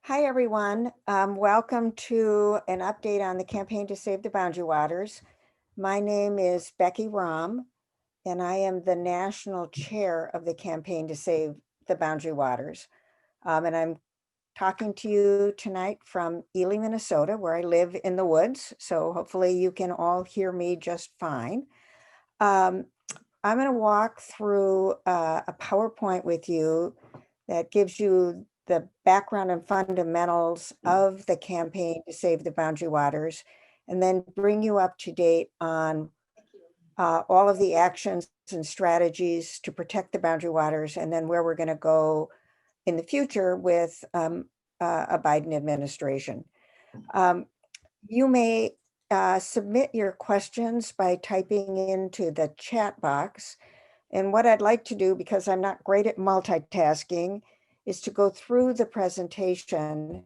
Hi, everyone. Welcome to an update on the campaign to save the boundary waters. My name is Becky Rom, and I am the national chair of the campaign to save the boundary waters. And I'm talking to you tonight from Ely, Minnesota, where I live in the woods. So hopefully you can all hear me just fine. I'm going to walk through a PowerPoint with you that gives you the background and fundamentals of the campaign to save the boundary waters, and then bring you up to date on all of the actions and strategies to protect the boundary waters, and then where we're going to go in the future with a Biden administration. You may submit your questions by typing into the chat box. And what I'd like to do, because I'm not great at multitasking, is to go through the presentation.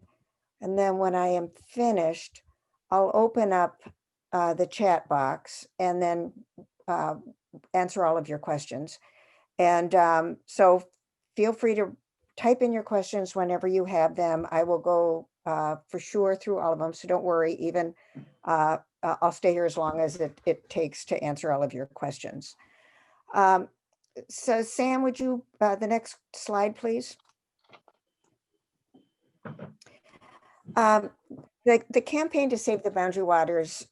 And then when I am finished, I'll open up the chat box and then answer all of your questions. And so feel free to type in your questions whenever you have them. I will go for sure through all of them. So don't worry, even I'll stay here as long as it takes to answer all of your questions. So Sam, would you, the next slide, please? The campaign to save the boundary waters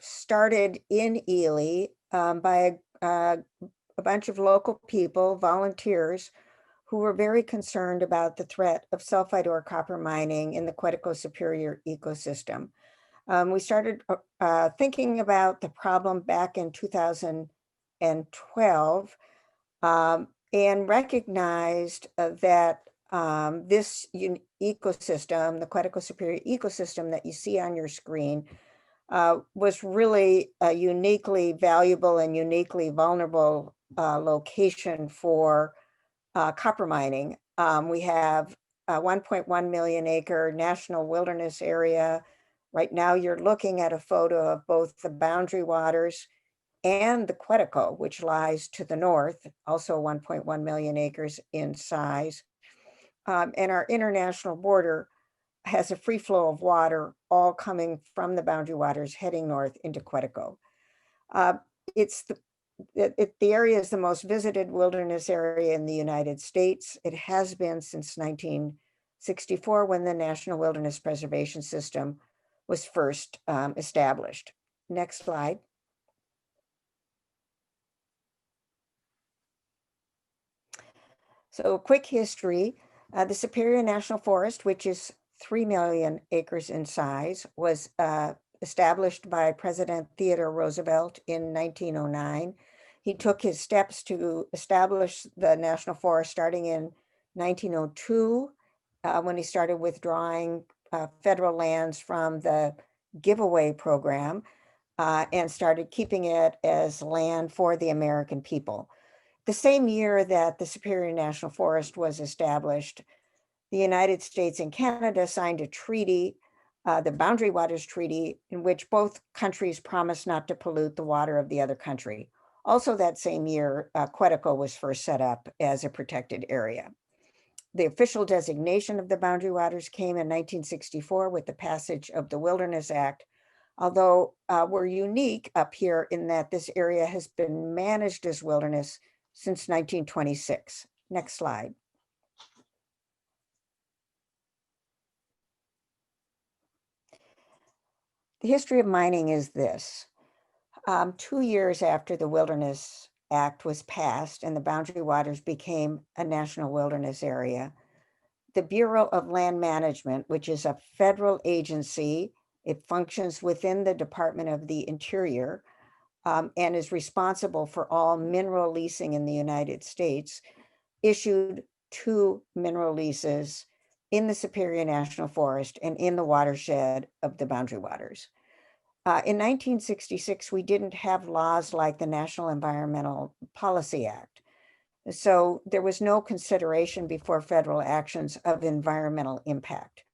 started in Ely by a bunch of local people, volunteers, who were very concerned about the threat of sulfide-ore copper mining in the Quetico Superior ecosystem. We started thinking about the problem back in 2012 and recognized that this ecosystem, the Quetico Superior ecosystem that you see on your screen, was really a uniquely valuable and uniquely vulnerable location for copper mining. We have a 1.1 million acre national wilderness area. Right now, you're looking at a photo of both the boundary waters and the Quetico, which lies to the north, also 1.1 million acres in size. And our international border has a free flow of water, all coming from the boundary waters heading north into Quetico. The area is the most visited wilderness area in the United States. It has been since 1964, when the National Wilderness Preservation System was first established. Next slide. So quick history, the Superior National Forest, which is 3 million acres in size, was established by President Theodore Roosevelt in 1909. He took his steps to establish the National Forest starting in 1902, when he started withdrawing federal lands from the giveaway program and started keeping it as land for the American people. The same year that the Superior National Forest was established, the United States and Canada signed a treaty, the Boundary Waters Treaty, in which both countries promised not to pollute the water of the other country. Also that same year, Quetico was first set up as a protected area. The official designation of the boundary waters came in 1964 with the passage of the Wilderness Act, although we're unique up here in that this area has been managed as wilderness since 1926. Next slide. The history of mining is this. 2 years after the Wilderness Act was passed and the boundary waters became a national wilderness area, the Bureau of Land Management, which is a federal agency, it functions within the Department of the Interior, and is responsible for all mineral leasing in the United States, issued 2 mineral leases in the Superior National Forest and in the watershed of the boundary waters. In 1966, we didn't have laws like the National Environmental Policy Act. So there was no consideration before federal actions of environmental impact.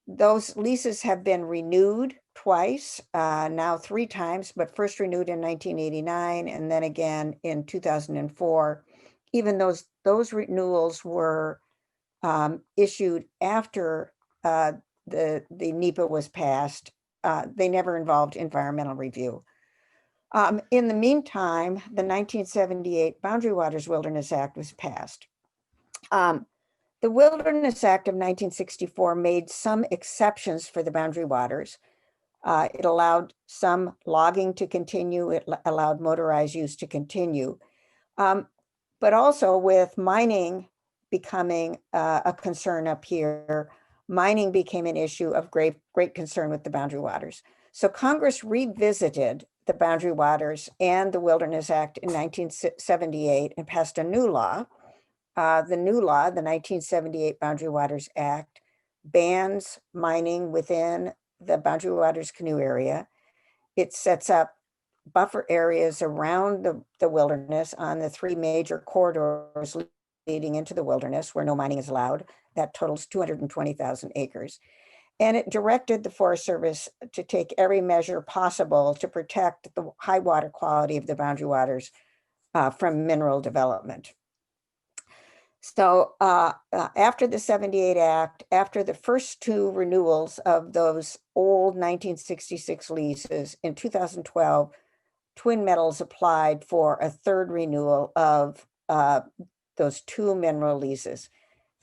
Those leases have been renewed twice, now 3 times, but first renewed in 1989 and then again in 2004. Even those renewals were issued after the NEPA was passed, they never involved environmental review. In the meantime, the 1978 Boundary Waters Wilderness Act was passed. The Wilderness Act of 1964 made some exceptions for the boundary waters. It allowed some logging to continue. It allowed motorized use to continue. But also with mining becoming a concern up here, mining became an issue of great concern with the boundary waters. So Congress revisited the Boundary Waters and the Wilderness Act in 1978 and passed a new law. The new law, the 1978 Boundary Waters Act, bans mining within the Boundary Waters canoe area. It sets up buffer areas around the wilderness on the three major corridors leading into the wilderness where no mining is allowed. That totals 220,000 acres. And it directed the Forest Service to take every measure possible to protect the high water quality of the boundary waters from mineral development. So after the 78 Act, after the first two renewals of those old 1966 leases in 2012, Twin Metals applied for a third renewal of those two mineral leases.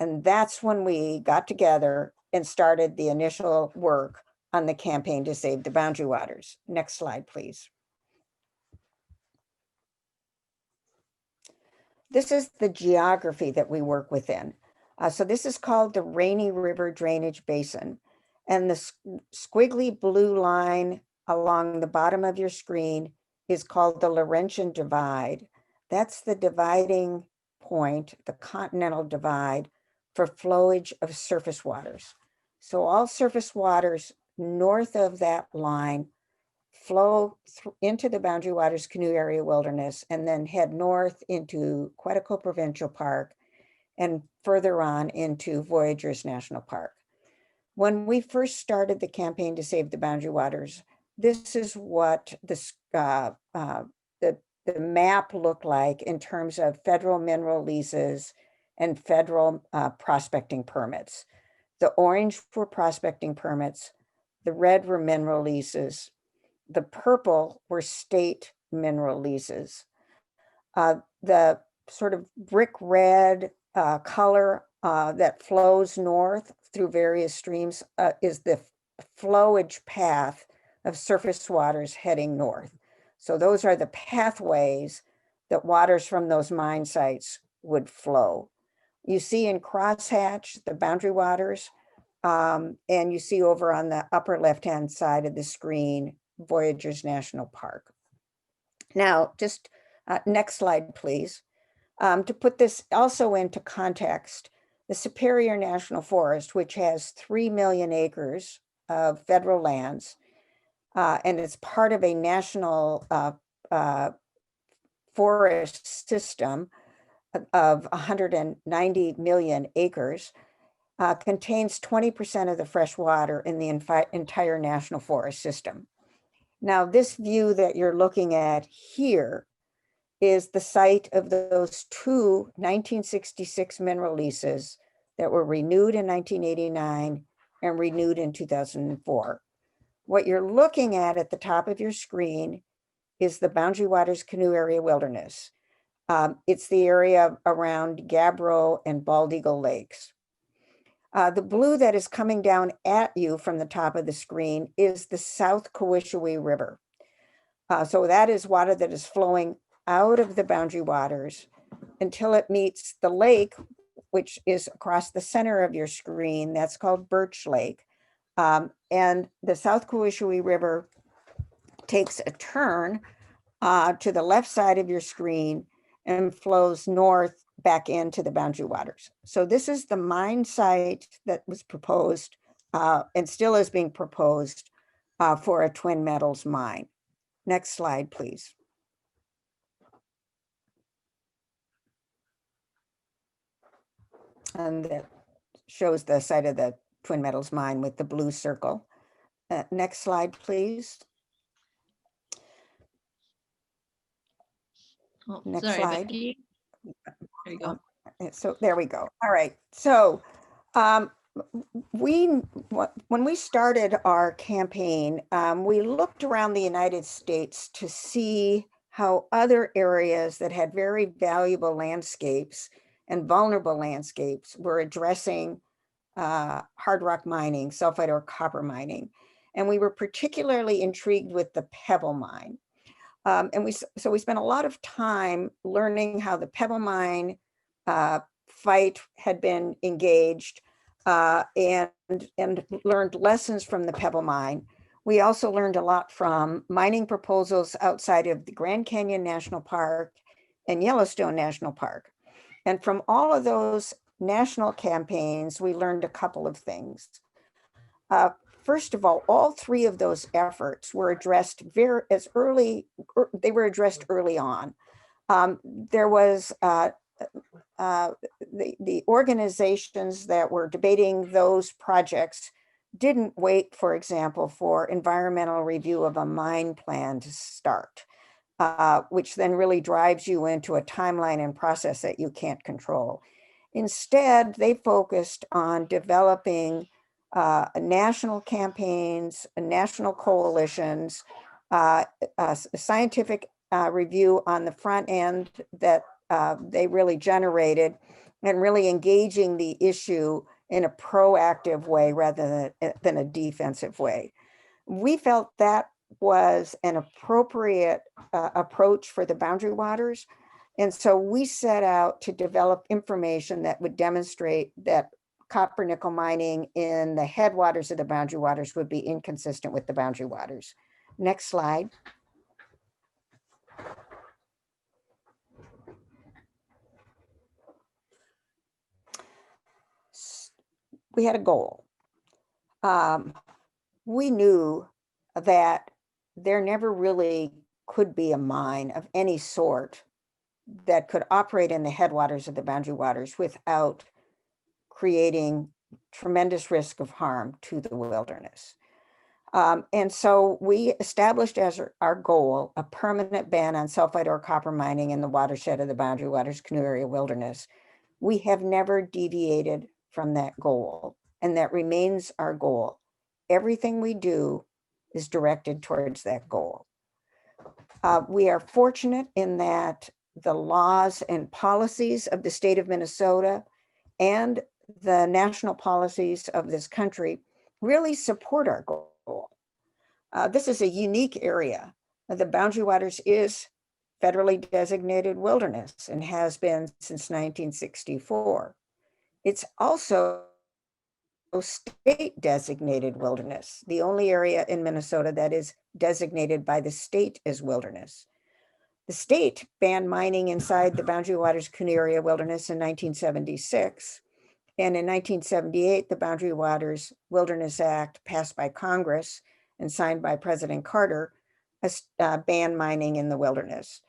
And that's when we got together and started the initial work on the campaign to save the boundary waters. Next slide, please. This is the geography that we work within. So this is called the Rainy River Drainage Basin. And the squiggly blue line along the bottom of your screen is called the Laurentian Divide. That's the dividing point, the continental divide for flowage of surface waters. So all surface waters north of that line flow into the Boundary Waters Canoe Area Wilderness and then head north into Quetico Provincial Park and further on into Voyageurs National Park. When we first started the campaign to save the boundary waters, this is what the map looked like in terms of federal mineral leases and federal prospecting permits. The orange were prospecting permits, the red were mineral leases, the purple were state mineral leases. The sort of brick red color that flows north through various streams is the flowage path of surface waters heading north. So those are the pathways that waters from those mine sites would flow. You see in crosshatch the boundary waters, and you see over on the upper left-hand side of the screen, Voyageurs National Park. Now, just next slide, please. To put this also into context, the Superior National Forest, which has 3 million acres of federal lands, and it's part of a national forest system of 190 million acres, contains 20% of the fresh water in the entire national forest system. Now, this view that you're looking at here is the site of those two 1966 mineral leases that were renewed in 1989 and renewed in 2004. What you're looking at the top of your screen is the Boundary Waters Canoe Area Wilderness. It's the area around Gabbro and Bald Eagle Lakes. The blue that is coming down at you from the top of the screen is the South Cowishiwi River. So that is water that is flowing out of the boundary waters until it meets the lake, which is across the center of your screen. That's called Birch Lake. And the South Cowishiwi River takes a turn to the left side of your screen and flows north back into the boundary waters. So this is the mine site that was proposed and still is being proposed for a Twin Metals mine. Next slide, please. And that shows the site of the Twin Metals mine with the blue circle. Next slide, please. Oh, Next sorry, slide. Becky. There you go. So there we go. All right. So Um, when we started our campaign, we looked around the United States to see how other areas that had very valuable landscapes and vulnerable landscapes were addressing hard rock mining, sulfide-ore copper mining. And we were particularly intrigued with the pebble mine. So we spent a lot of time learning how the pebble mine fight had been engaged, and learned lessons from the pebble mine. We also learned a lot from mining proposals outside of the Grand Canyon National Park and Yellowstone National Park. And from all of those national campaigns, we learned a couple of things. First of all three of those efforts were addressed they were addressed early on. There was the organizations that were debating those projects didn't wait, for example, for environmental review of a mine plan to start, which then really drives you into a timeline and process that you can't control. Instead, they focused on developing national campaigns, national coalitions, scientific review on the front end that they really generated, and really engaging the issue in a proactive way rather than a defensive way. We felt that was an appropriate approach for the boundary waters. And so we set out to develop information that would demonstrate that copper nickel mining in the headwaters of the boundary waters would be inconsistent with the boundary waters. Next slide. We had a goal. We knew that there never really could be a mine of any sort that could operate in the headwaters of the boundary waters without creating tremendous risk of harm to the wilderness. And so we established as our goal a permanent ban on sulfide-ore copper mining in the watershed of the boundary waters canoe area wilderness. We have never deviated from that goal, and that remains our goal. Everything we do is directed towards that goal. We are fortunate in that the laws and policies of the state of Minnesota and the national policies of this country really support our goal. This is a unique area. The boundary waters is federally designated wilderness and has been since 1964. It's also state designated wilderness, the only area in Minnesota that is designated by the state as wilderness. The state banned mining inside the boundary waters canoe area wilderness in 1976. And in 1978, the Boundary Waters Wilderness Act, passed by Congress and signed by President Carter, banned mining in the wilderness.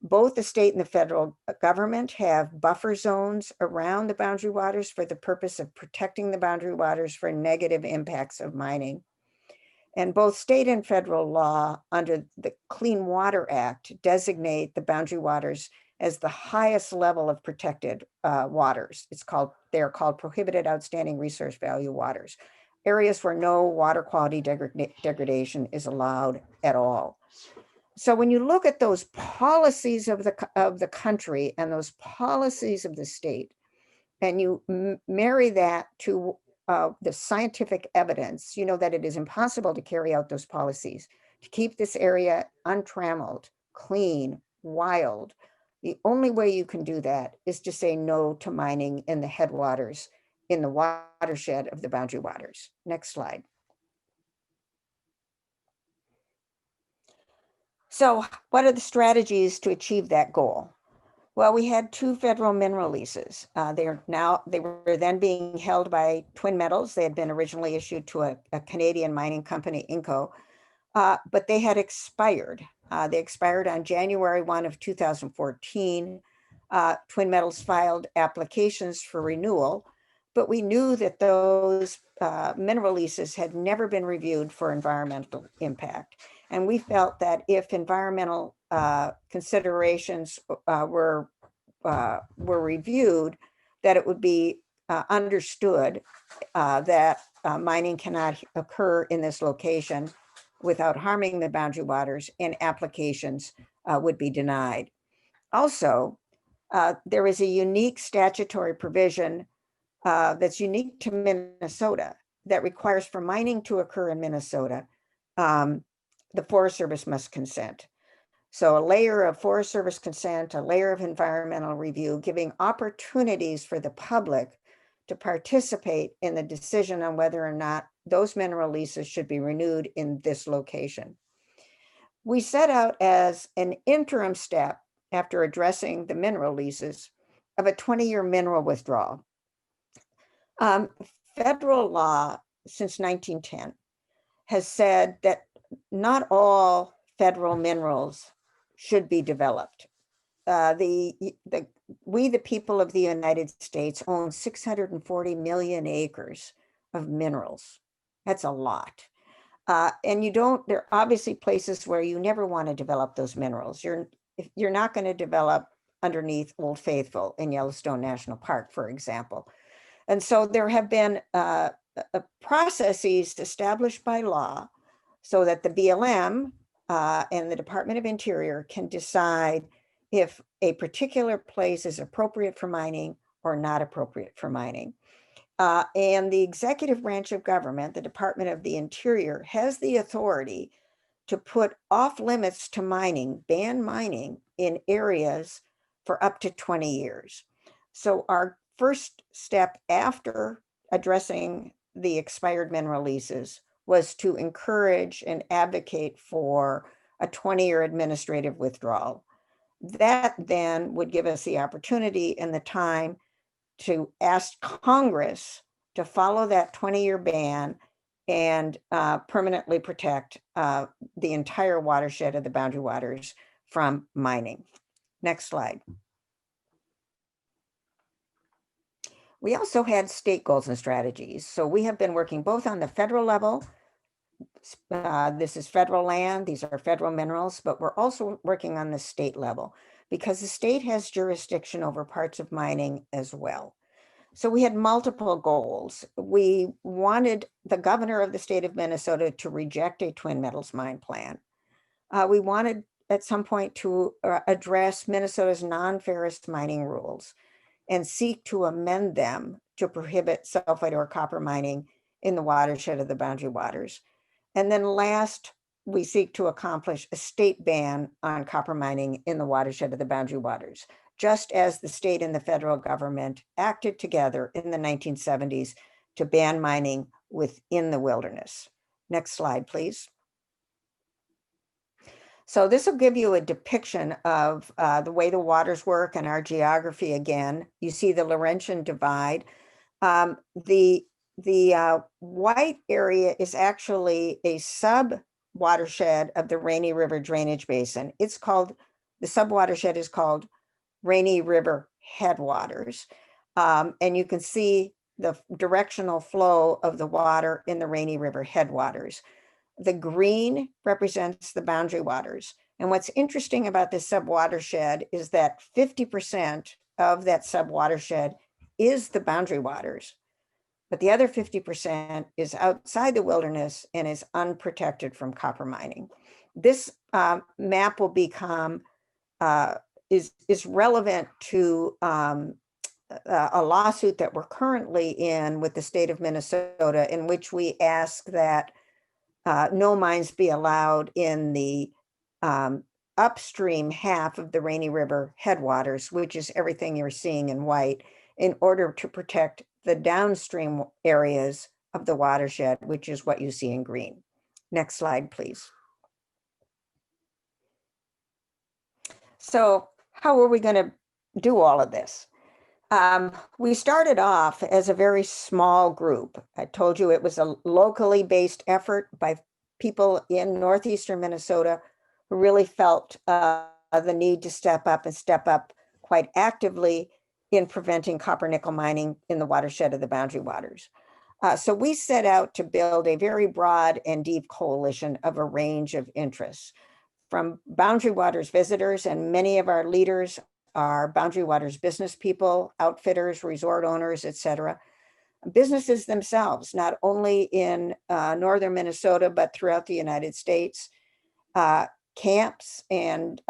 Both the state and the federal government have buffer zones around the boundary waters for the purpose of protecting the boundary waters for negative impacts of mining. And both state and federal law under the Clean Water Act designate the boundary waters as the highest level of protected waters. They're called prohibited outstanding resource value waters, areas where no water quality degradation is allowed at all. So when you look at those policies of the country and those policies of the state, and you marry that to the scientific evidence, you know that it is impossible to carry out those policies, to keep this area untrammeled, clean, wild. The only way you can do that is to say no to mining in the headwaters, in the watershed of the boundary waters. Next slide. So what are the strategies to achieve that goal? Well, we had two federal mineral leases. They were then being held by Twin Metals. They had been originally issued to a Canadian mining company, Inco, but they had expired. They expired on January 1 of 2014. Twin Metals filed applications for renewal, but we knew that those mineral leases had never been reviewed for environmental impact. And we felt that if environmental considerations were reviewed, that it would be understood that mining cannot occur in this location without harming the boundary waters, and applications would be denied. Also, there is a unique statutory provision that's unique to Minnesota that requires for mining to occur in Minnesota, the Forest Service must consent. So a layer of Forest Service consent, a layer of environmental review, giving opportunities for the public to participate in the decision on whether or not those mineral leases should be renewed in this location. We set out as an interim step after addressing the mineral leases of a 20-year mineral withdrawal. Federal law since 1910 has said that not all federal minerals should be developed. We, the people of the United States, own 640 million acres of minerals. That's a lot. And there are obviously places where you never want to develop those minerals. You're not going to develop underneath Old Faithful in Yellowstone National Park, for example. And so there have been processes established by law so that the BLM and the Department of Interior can decide if a particular place is appropriate for mining or not appropriate for mining. And the executive branch of government, the Department of the Interior, has the authority to put off limits to mining, ban mining in areas for up to 20 years. So our first step after addressing the expired mineral leases was to encourage and advocate for a 20-year administrative withdrawal. That then would give us the opportunity and the time to ask Congress to follow that 20-year ban and permanently protect the entire watershed of the boundary waters from mining. Next slide. We also had state goals and strategies. So we have been working both on the federal level. This is federal land, these are federal minerals, but we're also working on the state level because the state has jurisdiction over parts of mining as well. So we had multiple goals. We wanted the governor of the state of Minnesota to reject a twin metals mine plan. We wanted at some point to address Minnesota's non-ferrous mining rules and seek to amend them to prohibit sulfide-ore copper mining in the watershed of the boundary waters. And then last, we seek to accomplish a state ban on copper mining in the watershed of the boundary waters, just as the state and the federal government acted together in the 1970s to ban mining within the wilderness. Next slide, please. So this will give you a depiction of the way the waters work and our geography again. You see the Laurentian Divide. The white area is actually a sub-watershed of the Rainy River Drainage Basin. It's called, the sub-watershed is called Rainy River Headwaters. And you can see the directional flow of the water in the Rainy River Headwaters. The green represents the boundary waters. And what's interesting about this sub-watershed is that 50% of that sub-watershed is the boundary waters, but the other 50% is outside the wilderness and is unprotected from copper mining. This map will become, is relevant to a lawsuit that we're currently in with the state of Minnesota, in which we ask that no mines be allowed in the upstream half of the Rainy River headwaters, which is everything you're seeing in white, in order to protect the downstream areas of the watershed, which is what you see in green. Next slide, please. So how are we going to do all of this? We started off as a very small group. I told you it was a locally based effort by people in northeastern Minnesota who really felt the need to step up quite actively in preventing copper nickel mining in the watershed of the boundary waters. So we set out to build a very broad and deep coalition of a range of interests, from boundary waters visitors, and many of our leaders are Boundary Waters business people, outfitters, resort owners, etc. Businesses themselves, not only in northern Minnesota, but throughout the United States, camps and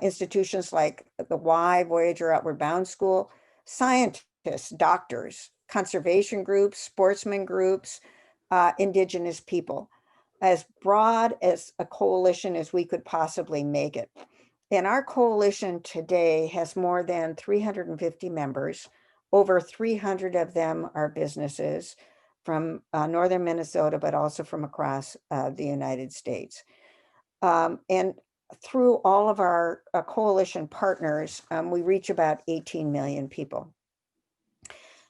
institutions like the Y, Voyager Outward Bound School, scientists, doctors, conservation groups, sportsman groups, indigenous people, as broad as a coalition as we could possibly make it. And our coalition today has more than 350 members. Over 300 of them are businesses from northern Minnesota, but also from across the United States. And through all of our coalition partners, we reach about 18 million people.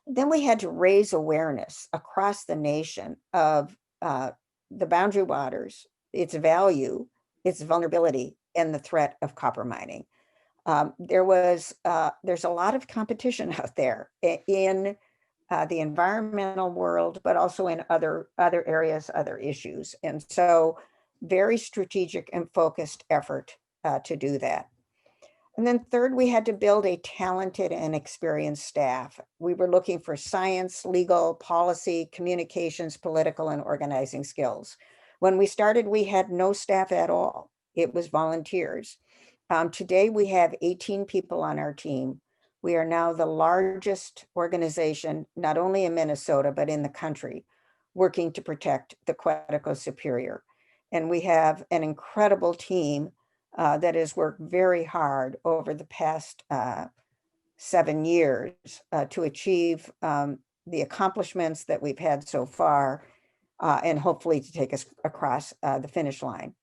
Then we had to raise awareness across the nation of the Boundary Waters, its value, its vulnerability, and the threat of copper mining. There's a lot of competition out there in the environmental world, but also in other areas, other issues. And so very strategic and focused effort to do that. And then third, we had to build a talented and experienced staff. We were looking for science, legal, policy, communications, political, and organizing skills. When we started, we had no staff at all. It was volunteers. Today, we have 18 people on our team. We are now the largest organization, not only in Minnesota, but in the country, working to protect the Quetico Superior. And we have an incredible team that has worked very hard over the past 7 years to achieve the accomplishments that we've had so far, and hopefully to take us across the finish line.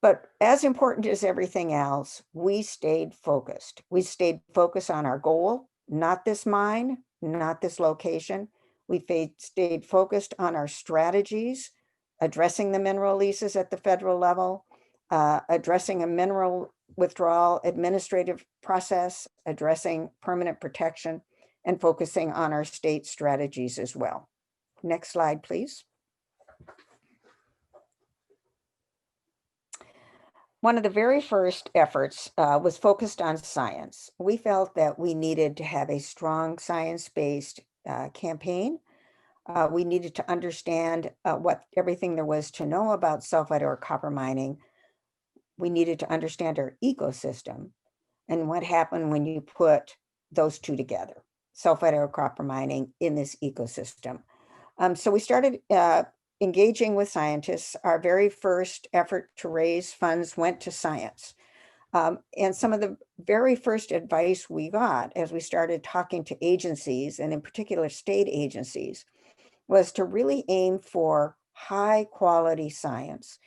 But as important as everything else, we stayed focused. We stayed focused on our goal, not this mine, not this location. We stayed focused on our strategies, addressing the mineral leases at the federal level, addressing a mineral withdrawal administrative process, addressing permanent protection, and focusing on our state strategies as well. Next slide, please. One of the very first efforts was focused on science. We felt that we needed to have a strong science-based campaign. We needed to understand what everything there was to know about sulfide-ore copper mining. We needed to understand our ecosystem and what happened when you put those two together, sulfide-ore copper mining in this ecosystem. So we started engaging with scientists. Our very first effort to raise funds went to science. And some of the very first advice we got as we started talking to agencies, and in particular state agencies, was to really aim for high quality science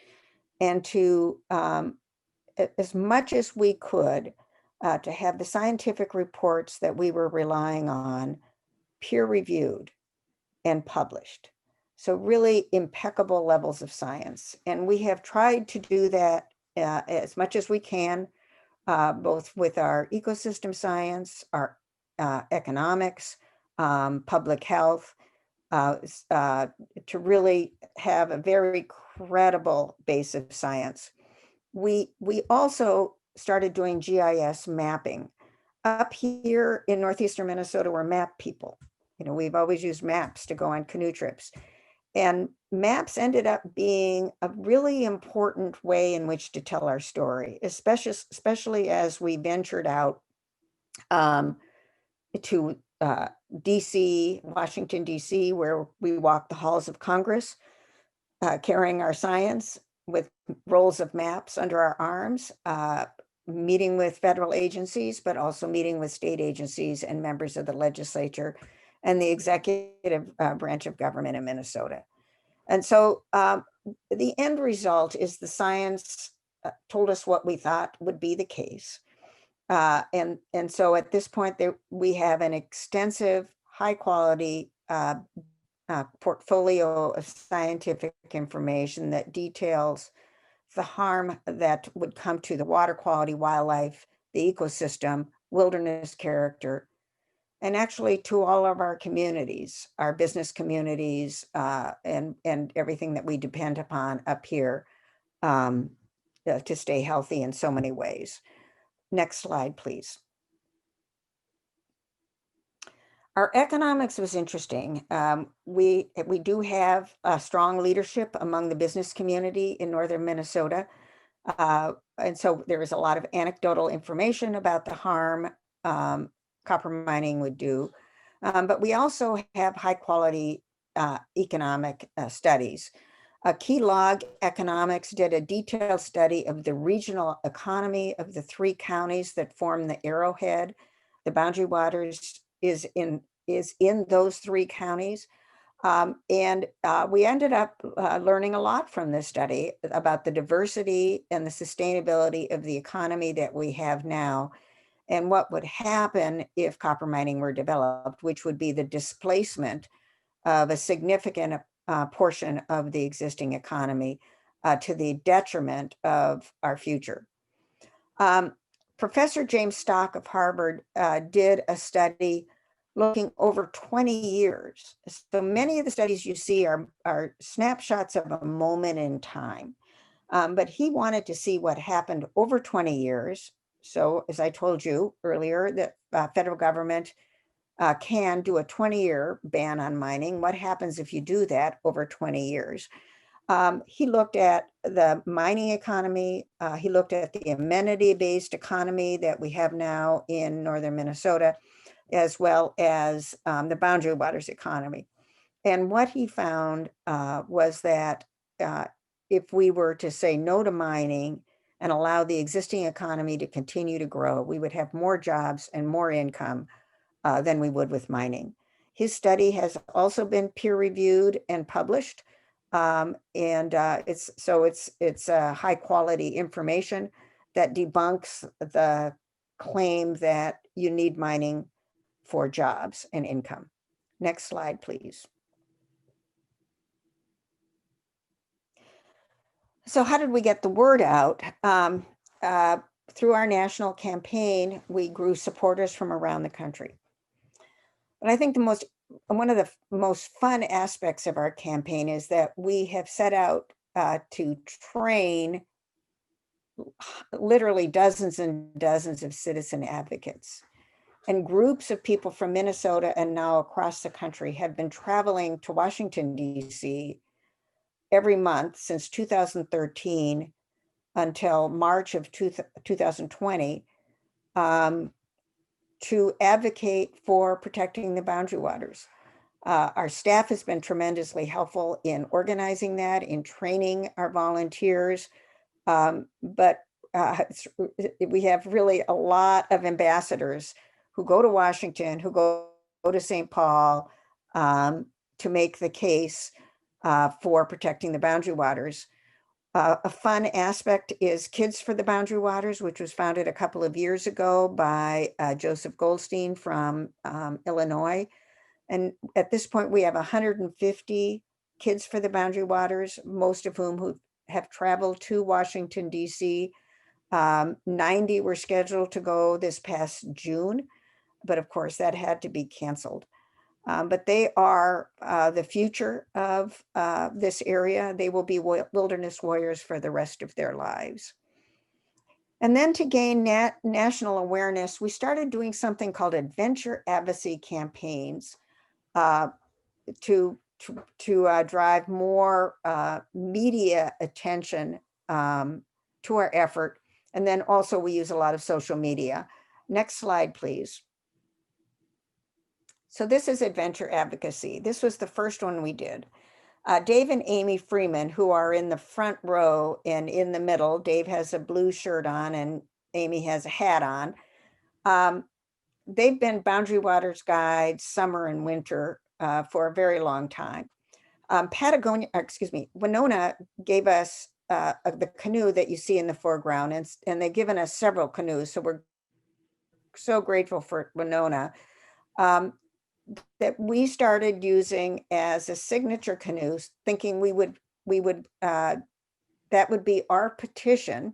and to, as much as we could, to have the scientific reports that we were relying on peer reviewed and published. So really impeccable levels of science. And we have tried to do that as much as we can, both with our ecosystem science, our economics, public health, to really have a very credible base of science. We also started doing GIS mapping. Up here in northeastern Minnesota, we're map people. You know, we've always used maps to go on canoe trips. And maps ended up being a really important way in which to tell our story, especially as we ventured out to DC, Washington, DC, where we walked the halls of Congress, carrying our science with rolls of maps under our arms, meeting with federal agencies, but also meeting with state agencies and members of the legislature and the executive branch of government in Minnesota. And so the end result is the science told us what we thought would be the case. And so at this point, we have an extensive, high quality portfolio of scientific information that details the harm that would come to the water quality, wildlife, the ecosystem, wilderness character, and actually to all of our communities, our business communities, and everything that we depend upon up here to stay healthy in so many ways. Next slide, please. Our economics was interesting. We do have a strong leadership among the business community in northern Minnesota. And so there is a lot of anecdotal information about the harm copper mining would do. But we also have high quality economic studies. Key Log Economics did a detailed study of the regional economy of the 3 counties that form the arrowhead. The Boundary Waters is in those 3 counties. And we ended up learning a lot from this study about the diversity and the sustainability of the economy that we have now, and what would happen if copper mining were developed, which would be the displacement of a significant portion of the existing economy to the detriment of our future. Professor James Stock of Harvard did a study looking over 20 years. So many of the studies you see are snapshots of a moment in time. But he wanted to see what happened over 20 years. So as I told you earlier, the federal government can do a 20-year ban on mining. What happens if you do that over 20 years? He looked at the mining economy. He looked at the amenity-based economy that we have now in northern Minnesota, as well as the Boundary Waters economy. And what he found was that if we were to say no to mining and allow the existing economy to continue to grow, we would have more jobs and more income than we would with mining. His study has also been peer-reviewed and published. It's high quality information that debunks the claim that you need mining for jobs and income. Next slide, please. So how did we get the word out? Through our national campaign, we grew supporters from around the country. But I think one of the most fun aspects of our campaign is that we have set out to train literally dozens and dozens of citizen advocates. And groups of people from Minnesota and now across the country have been traveling to Washington, D.C. every month since 2013 until March of 2020 to advocate for protecting the Boundary Waters. Our staff has been tremendously helpful in organizing that, in training our volunteers, but we have really a lot of ambassadors who go to Washington, who go to St. Paul to make the case for protecting the Boundary Waters. A fun aspect is Kids for the Boundary Waters, which was founded a couple of years ago by Joseph Goldstein from Illinois. And at this point, we have 150 Kids for the Boundary Waters, most of whom have traveled to Washington, D.C. 90 were scheduled to go this past June, but of course that had to be canceled. But they are the future of this area. They will be wilderness warriors for the rest of their lives. And then to gain national awareness, we started doing something called adventure advocacy campaigns to drive more media attention to our effort. And then also we use a lot of social media. Next slide, please. So this is adventure advocacy. This was the first one we did. Dave and Amy Freeman, who are in the front row and in the middle, Dave has a blue shirt on and Amy has a hat on. They've been Boundary Waters guides summer and winter for a very long time. Winona gave us the canoe that you see in the foreground, and they've given us several canoes. So we're so grateful for Winona. That we started using as a signature canoe, thinking that would be our petition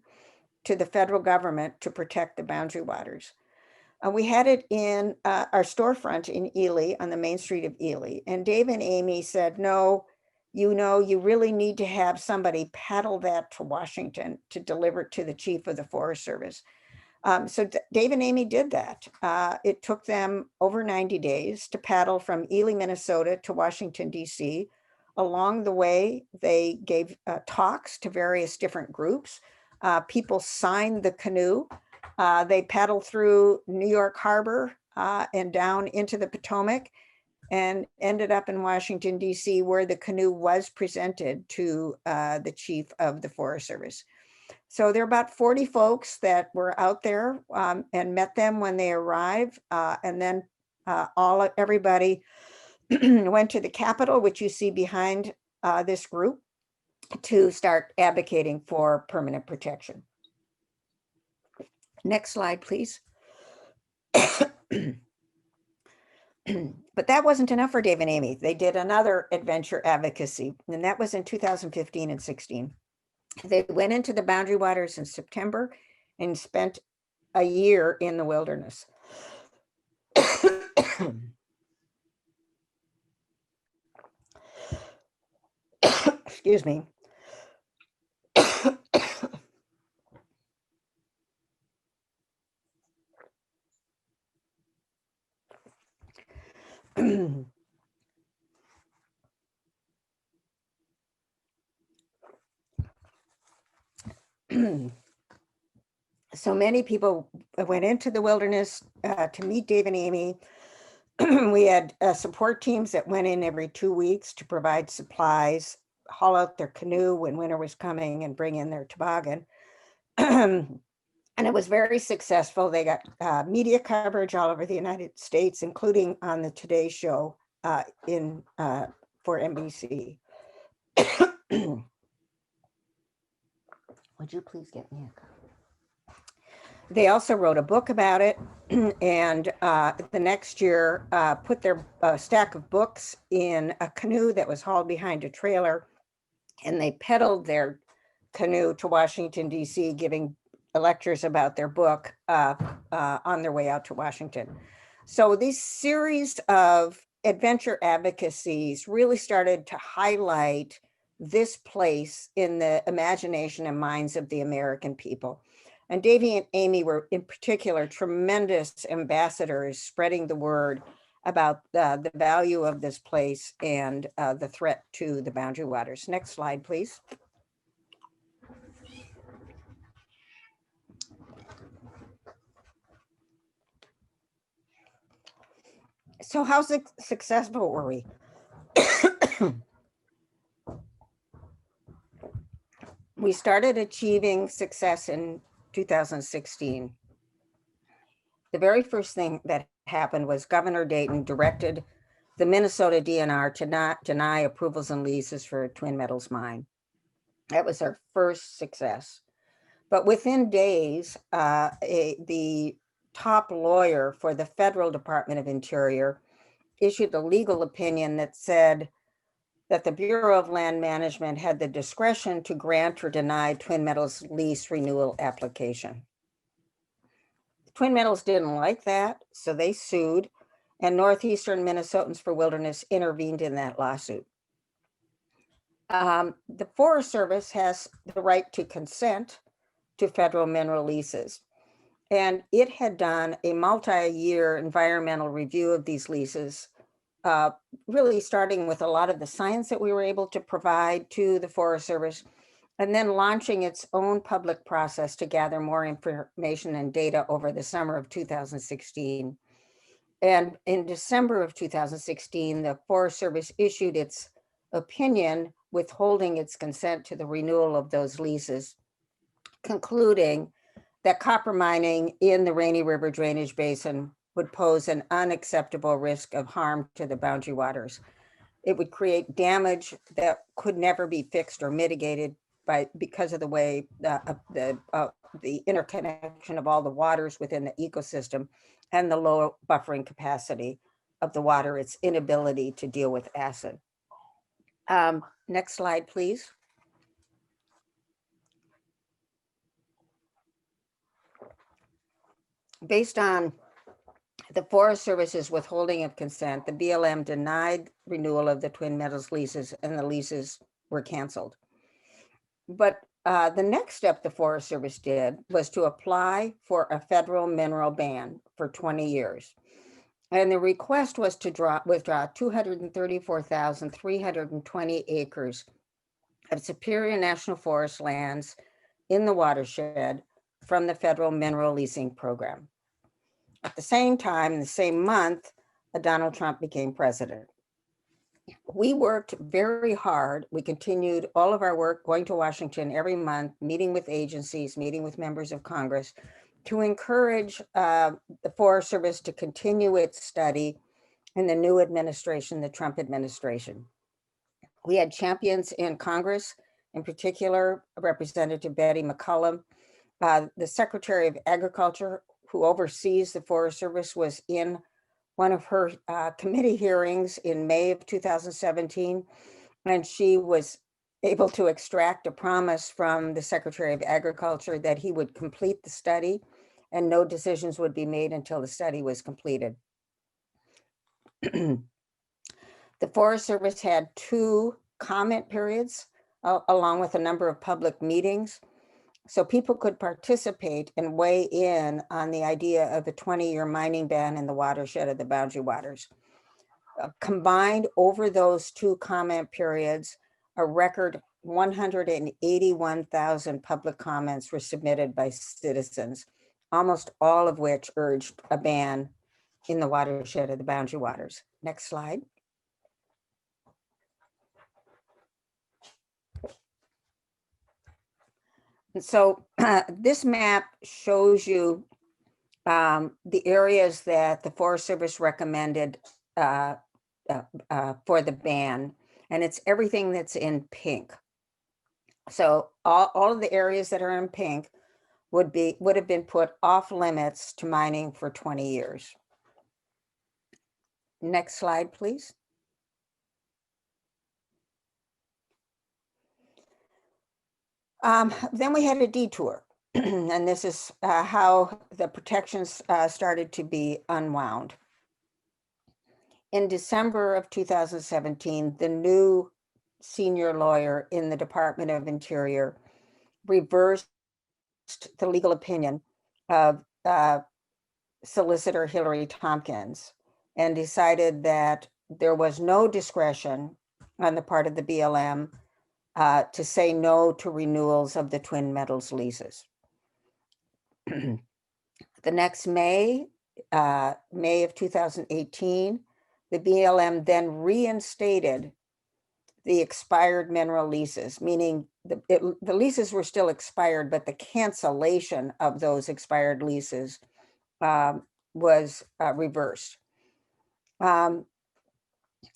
to the federal government to protect the Boundary Waters. We had it in our storefront in Ely, on the main street of Ely. And Dave and Amy said, no, you know, you really need to have somebody paddle that to Washington to deliver it to the chief of the Forest Service. So Dave and Amy did that. It took them over 90 days to paddle from Ely, Minnesota to Washington, D.C. Along the way, they gave talks to various different groups. People signed the canoe. They paddled through New York Harbor and down into the Potomac and ended up in Washington, D.C., where the canoe was presented to the chief of the Forest Service. So there are about 40 folks that were out there and met them when they arrived. And then everybody went to the Capitol, which you see behind this group, to start advocating for permanent protection. Next slide, please. But that wasn't enough for Dave and Amy. They did another adventure advocacy, and that was in 2015 and 16. They went into the Boundary Waters in September and spent a year in the wilderness. Excuse me. So many people went into the wilderness to meet Dave and Amy. We had support teams that went in every 2 weeks to provide supplies, haul out their canoe when winter was coming, and bring in their toboggan. And it was very successful. They got media coverage all over the United States, including on the Today Show for NBC. Would you please get me a copy? They also wrote a book about it, and the next year put their stack of books in a canoe that was hauled behind a trailer, and they pedaled their canoe to Washington, D.C., giving lectures about their book on their way out to Washington. So these series of adventure advocacies really started to highlight this place in the imagination and minds of the American people. And Davey and Amy were in particular tremendous ambassadors spreading the word about the value of this place and the threat to the Boundary Waters. Next slide, please. So how successful were we? We started achieving success in 2016. The very first thing that happened was Governor Dayton directed the Minnesota DNR to not deny approvals and leases for Twin Metals mine. That was our first success. But within days, the top lawyer for the Federal Department of Interior issued a legal opinion that said that the Bureau of Land Management had the discretion to grant or deny Twin Metals lease renewal application. Twin Metals didn't like that, so they sued, and Northeastern Minnesotans for Wilderness intervened in that lawsuit. The Forest Service has the right to consent to federal mineral leases, and it had done a multi-year environmental review of these leases, really starting with a lot of the science that we were able to provide to the Forest Service, and then launching its own public process to gather more information and data over the summer of 2016. And in December of 2016, the Forest Service issued its opinion withholding its consent to the renewal of those leases, concluding that copper mining in the Rainy River drainage basin would pose an unacceptable risk of harm to the Boundary Waters. It would create damage that could never be fixed or mitigated because of the way the interconnection of all the waters within the ecosystem and the low buffering capacity of the water, its inability to deal with acid. Next slide, please. Based on the Forest Service's withholding of consent, the BLM denied renewal of the Twin Metals leases, and the leases were canceled. But the next step the Forest Service did was to apply for a federal mineral ban for 20 years. And the request was to withdraw 234,320 acres of Superior National Forest lands in the watershed from the federal mineral leasing program. At the same time, in the same month, Donald Trump became president. We worked very hard. We continued all of our work, going to Washington every month, meeting with agencies, meeting with members of Congress, to encourage the Forest Service to continue its study in the new administration, the Trump administration. We had champions in Congress, in particular, Representative Betty McCollum. The Secretary of Agriculture, who oversees the Forest Service, was in one of her committee hearings in May of 2017, and she was able to extract a promise from the Secretary of Agriculture that he would complete the study and no decisions would be made until the study was completed. The Forest Service had 2 comment periods along with a number of public meetings, so people could participate and weigh in on the idea of a 20-year mining ban in the watershed of the Boundary Waters. Combined over those 2 comment periods, a record 181,000 public comments were submitted by citizens, almost all of which urged a ban in the watershed of the Boundary Waters. Next slide. And so this map shows you the areas that the Forest Service recommended for the ban, and it's everything that's in pink. So all of the areas that are in pink would have been put off limits to mining for 20 years. Next slide, please. Then we had a detour, and this is how the protections started to be unwound. In December of 2017, the new senior lawyer in the Department of Interior reversed the legal opinion of Solicitor Hillary Tompkins and decided that there was no discretion on the part of the BLM to say no to renewals of the Twin Metals leases. The next May of 2018, the BLM then reinstated the expired mineral leases, meaning the leases were still expired, but the cancellation of those expired leases was reversed.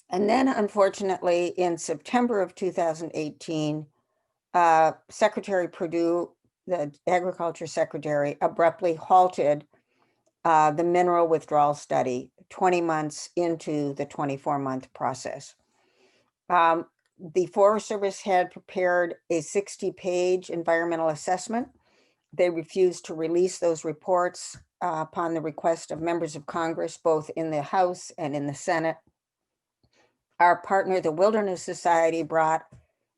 And then, unfortunately, in September of 2018, Secretary Perdue, the Agriculture Secretary, abruptly halted the mineral withdrawal study 20 months into the 24-month process. The Forest Service had prepared a 60-page environmental assessment. They refused to release those reports upon the request of members of Congress, both in the House and in the Senate. Our partner, the Wilderness Society, brought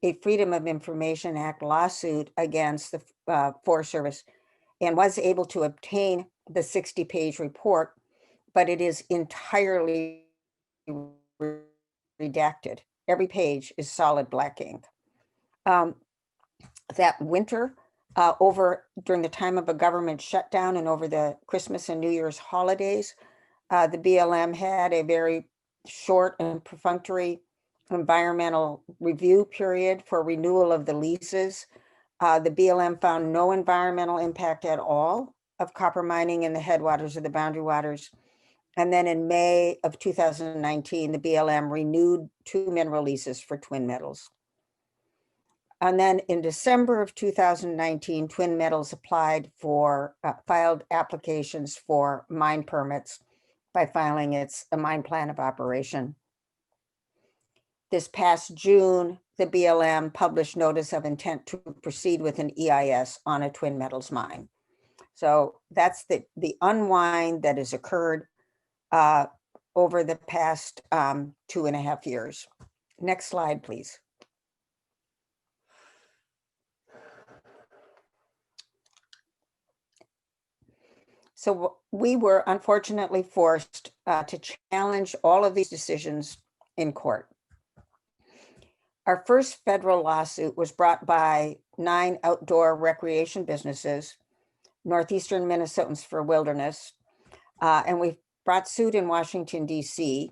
a Freedom of Information Act lawsuit against the Forest Service and was able to obtain the 60-page report, but it is entirely redacted. Every page is solid black ink. That winter, during the time of a government shutdown and over the Christmas and New Year's holidays, the BLM had a very short and perfunctory environmental review period for renewal of the leases. The BLM found no environmental impact at all of copper mining in the headwaters of the Boundary Waters. And then in May of 2019, the BLM renewed 2 mineral leases for Twin Metals. And then in December of 2019, Twin Metals filed applications for mine permits by filing a mine plan of operation. This past June, the BLM published notice of intent to proceed with an EIS on a Twin Metals mine. So that's the unwind that has occurred. over the past 2.5 years. Next slide, please. So we were unfortunately forced to challenge all of these decisions in court. Our first federal lawsuit was brought by 9 outdoor recreation businesses, Northeastern Minnesotans for Wilderness, and we brought suit in Washington, D.C.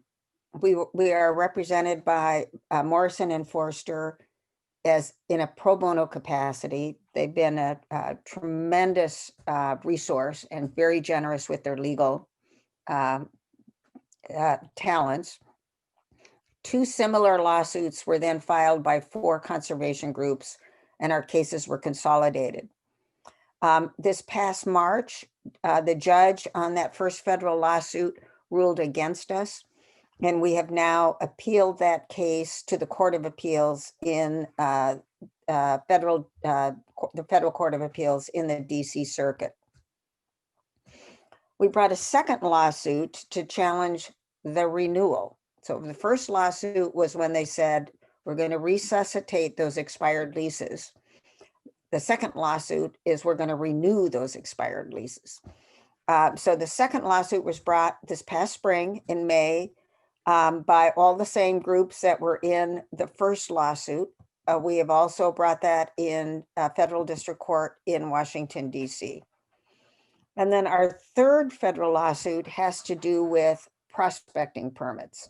We are represented by Morrison and Forster as in a pro bono capacity. They've been a tremendous resource and very generous with their legal talents. 2 similar lawsuits were then filed by 4 conservation groups, and our cases were consolidated. This past March, the judge on that first federal lawsuit ruled against us, and we have now appealed that case to the Court of Appeals in the Federal Court of Appeals in the DC Circuit. We brought a second lawsuit to challenge the renewal. So the first lawsuit was when they said, we're going to resuscitate those expired leases. The second lawsuit is we're going to renew those expired leases. So the second lawsuit was brought this past spring in May by all the same groups that were in the first lawsuit. We have also brought that in federal district court in Washington, D.C. And then our third federal lawsuit has to do with prospecting permits.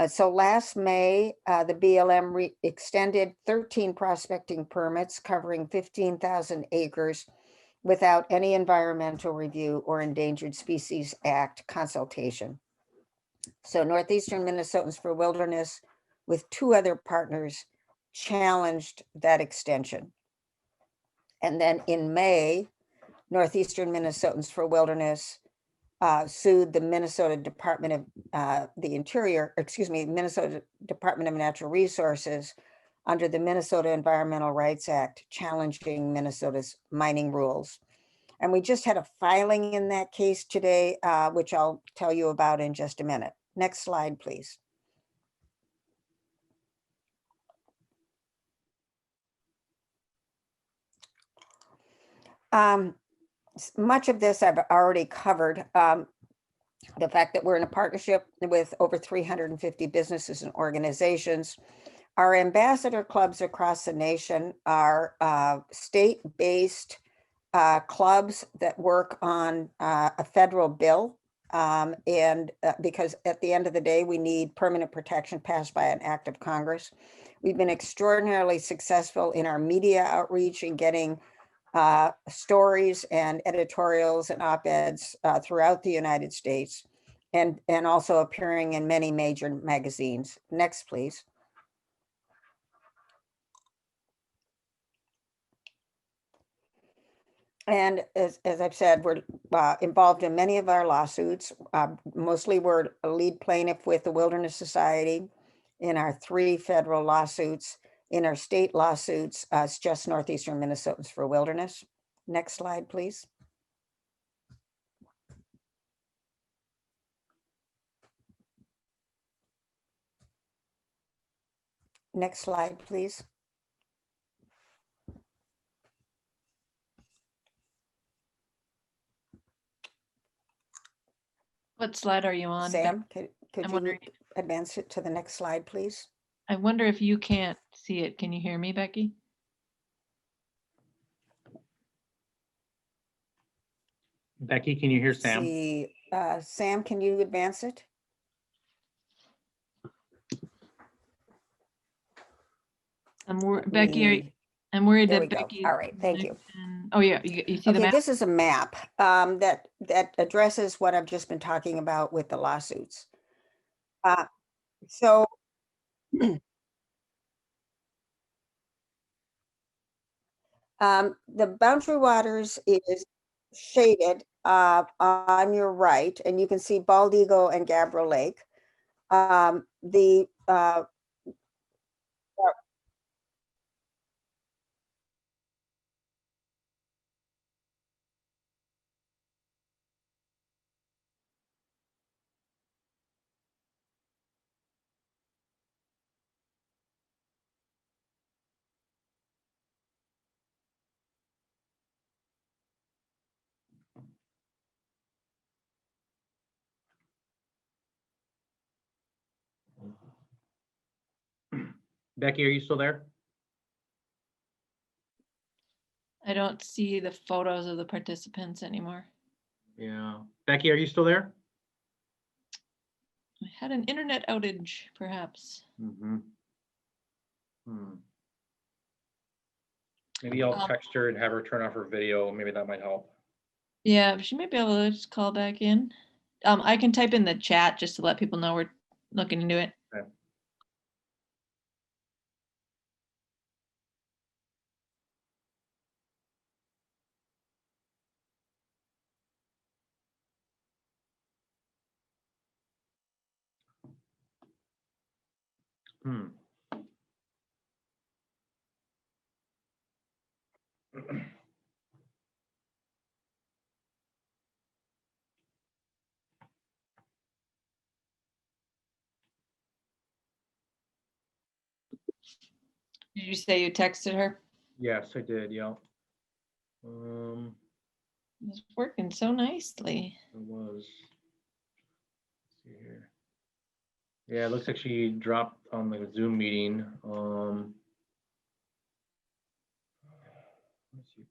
So last May, the BLM extended 13 prospecting permits covering 15,000 acres without any environmental review or Endangered Species Act consultation. So Northeastern Minnesotans for Wilderness, with 2 other partners, challenged that extension. And then in May, Northeastern Minnesotans for Wilderness sued the Minnesota Department of the Interior, Minnesota Department of Natural Resources under the Minnesota Environmental Rights Act, challenging Minnesota's mining rules. And we just had a filing in that case today, which I'll tell you about in just a minute. Next slide, please. Much of this I've already covered. The fact that we're in a partnership with over 350 businesses and organizations. Our ambassador clubs across the nation are state-based clubs that work on a federal bill. Because at the end of the day, we need permanent protection passed by an act of Congress. We've been extraordinarily successful in our media outreach and getting stories and editorials and op-eds throughout the United States, and also appearing in many major magazines. Next, please. And as I've said, we're involved in many of our lawsuits. Mostly we're a lead plaintiff with the Wilderness Society in our 3 federal lawsuits. In our state lawsuits, it's just Northeastern Minnesotans for Wilderness. Next slide, please. Next slide, please. What slide are you on? Sam, could you advance it to the next slide, please? I wonder if you can't see it. Can you hear me, Becky? Becky, can you hear Sam? See, Sam, can you advance it? Becky, I'm worried There that we go. Becky. All right, thank you. Oh yeah, you see the Okay, map? this is a map that addresses what I've just been talking about with the lawsuits. So the boundary waters is shaded on your right, and you can see Bald Eagle and Gabriel Lake. The Becky, are you still there? I don't see the photos of the participants anymore. Yeah. Becky, are you still there? I had an internet outage, perhaps. Mm-hmm. Maybe I'll text her and have her turn off her video. Maybe that might help. Yeah, she might be able to just call back in. I can type in the chat just to let people know we're looking into it. Okay. Hmm. Did you say you texted her? Yes, I did. Yeah. It's working so nicely. It was. Let's see here. Yeah, it looks like she dropped on the Zoom meeting. Let's see.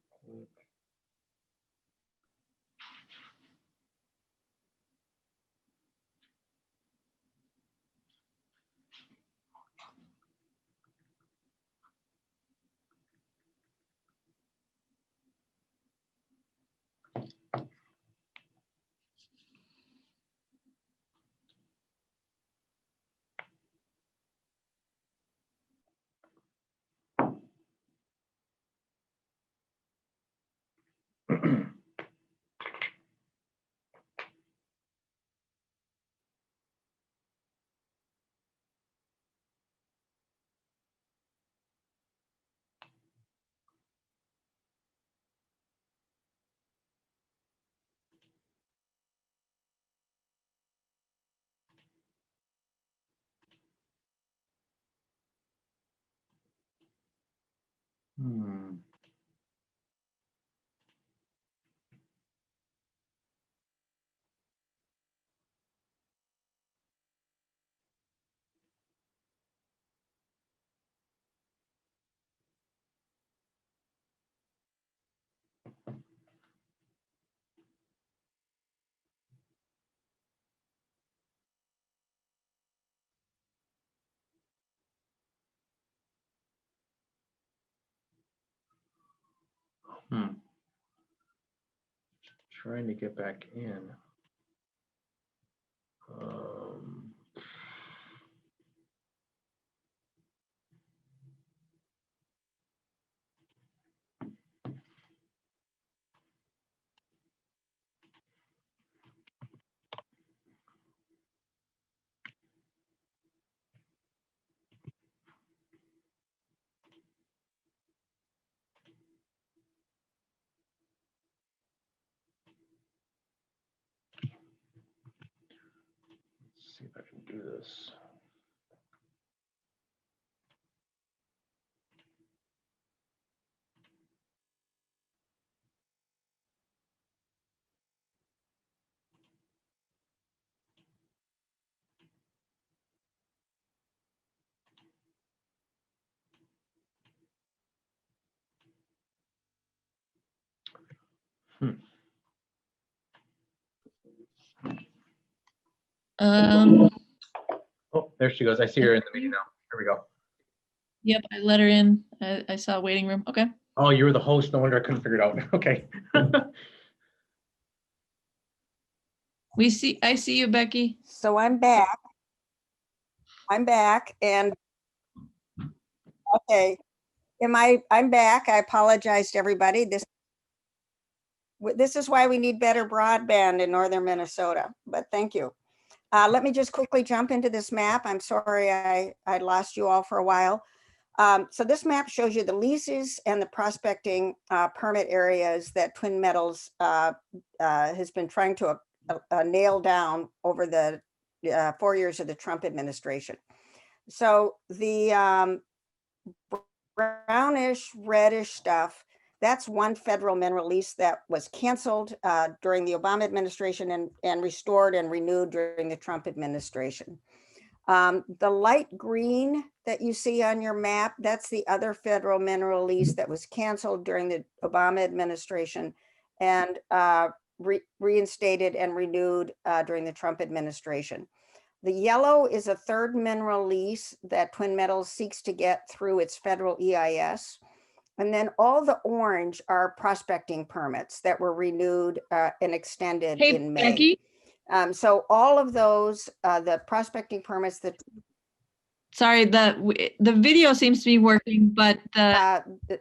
Hmm. Hmm. Trying to get back in. Um, let's see if I can do this. Hmm. Oh, there she goes. I see her in the meeting now. Here we go. Yep, I let her in. I saw waiting room. Okay. Oh, you were the host. No wonder I couldn't figure it out. Okay. I see you, Becky. So I'm back. I'm back and okay. I'm back. I apologize to everybody. This is why we need better broadband in northern Minnesota, but thank you. Let me just quickly jump into this map. I'm sorry I lost you all for a while. So this map shows you the leases and the prospecting permit areas that Twin Metals has been trying to nail down over the 4 years of the Trump administration. So the brownish reddish stuff, that's one federal mineral lease that was canceled during the Obama administration and restored and renewed during the Trump administration. The light green that you see on your map, that's the other federal mineral lease that was canceled during the Obama administration and reinstated and renewed during the Trump administration. The yellow is a third mineral lease that Twin Metals seeks to get through its federal EIS. And then all the orange are prospecting permits that were renewed and extended Hey, in May. Becky, So all of those, the prospecting permits that sorry, the video seems to be working, but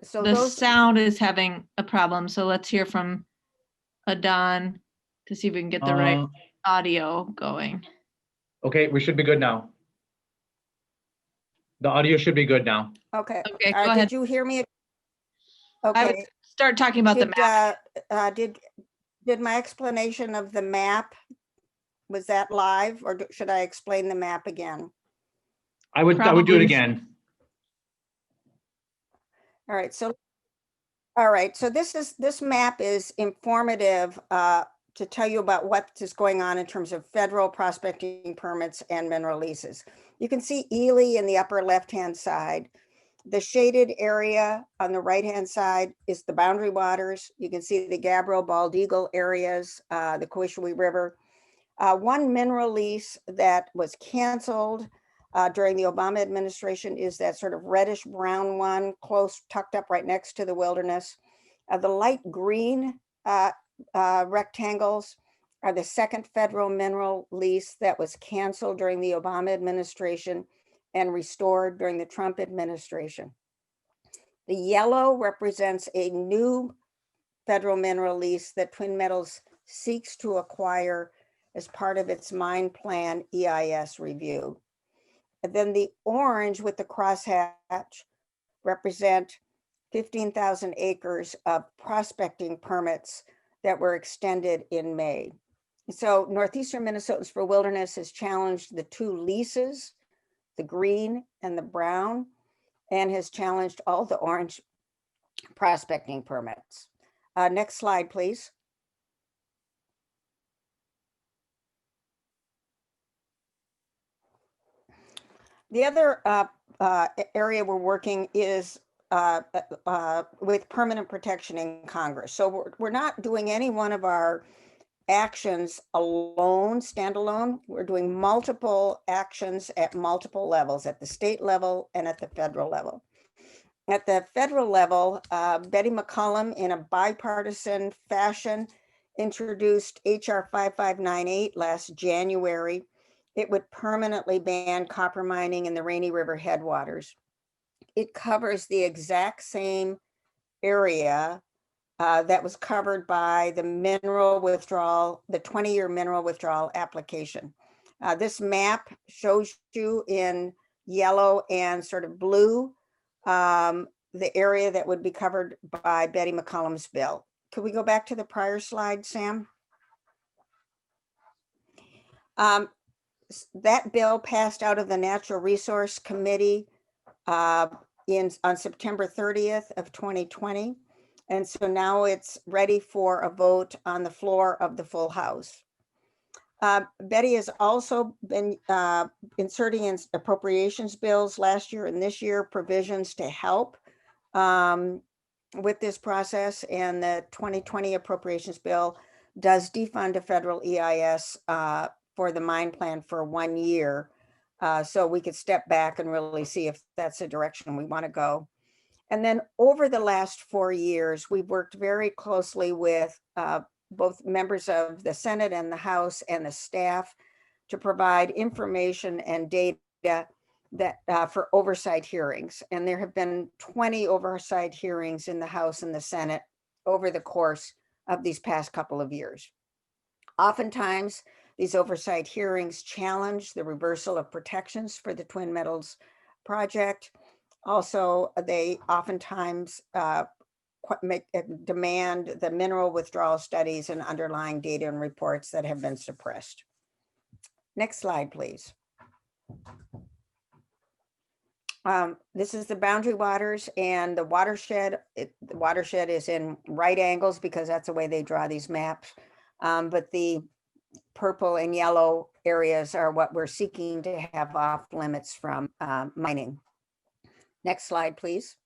so the those sound is having a problem. So let's hear from Adon to see if we can get the right audio going. Okay, we should be good now. The audio should be good now. okay. Okay, go ahead. Did you hear me? I would Okay. start talking about the map. Did my explanation of the map, was that live, or should I explain the map again? I would do it Probably. again. All right, so this map is informative to tell you about what is going on in terms of federal prospecting permits and mineral leases. You can see Ely in the upper left-hand side. The shaded area on the right-hand side is the boundary waters. You can see the Gabbro, Bald Eagle areas, the Coishaway River. One mineral lease that was canceled during the Obama administration is that sort of reddish brown one, close, tucked up right next to the wilderness. The light green rectangles are the second federal mineral lease that was canceled during the Obama administration and restored during the Trump administration. The yellow represents a new federal mineral lease that Twin Metals seeks to acquire as part of its mine plan EIS review. And then the orange with the crosshatch represent 15,000 acres of prospecting permits that were extended in May. So Northeastern Minnesotans for Wilderness has challenged the two leases, the green and the brown, and has challenged all the orange prospecting permits. Next slide, please. The other area we're working is with permanent protection in Congress. So we're not doing any one of our actions alone, standalone. We're doing multiple actions at multiple levels, at the state level and at the federal level. At the federal level, Betty McCollum, in a bipartisan fashion, introduced HR 5598 last January. It would permanently ban copper mining in the Rainy River headwaters. It covers the exact same area that was covered by the mineral withdrawal, the 20-year mineral withdrawal application. This map shows you in yellow and sort of blue the area that would be covered by Betty McCollum's bill. Could we go back to the prior slide, Sam? That bill passed out of the Natural Resource Committee on September 30th of 2020. And so now it's ready for a vote on the floor of the full House. Betty has also been inserting in appropriations bills last year and this year provisions to help with this process. And the 2020 appropriations bill does defund a federal EIS for the mine plan for 1 year. So we could step back and really see if that's the direction we want to go. And then over the last 4 years, we've worked very closely with both members of the Senate and the House and the staff to provide information and data that for oversight hearings. And there have been 20 oversight hearings in the House and the Senate over the course of these past couple of years. Oftentimes, these oversight hearings challenge the reversal of protections for the Twin Metals project. Also, they oftentimes demand the mineral withdrawal studies and underlying data and reports that have been suppressed. Next slide, please. This is the boundary waters and the watershed. The watershed is in right angles because that's the way they draw these maps. But the purple and yellow areas are what we're seeking to have off limits from mining. Next slide, please.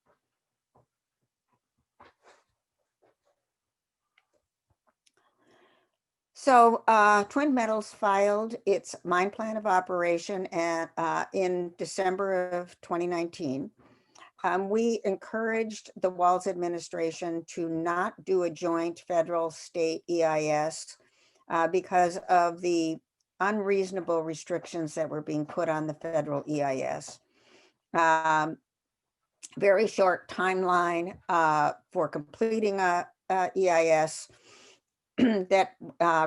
So Twin Metals filed its mine plan of operation in December of 2019. We encouraged the Walz administration to not do a joint federal state EIS because of the unreasonable restrictions that were being put on the federal EIS. Very short timeline for completing a EIS that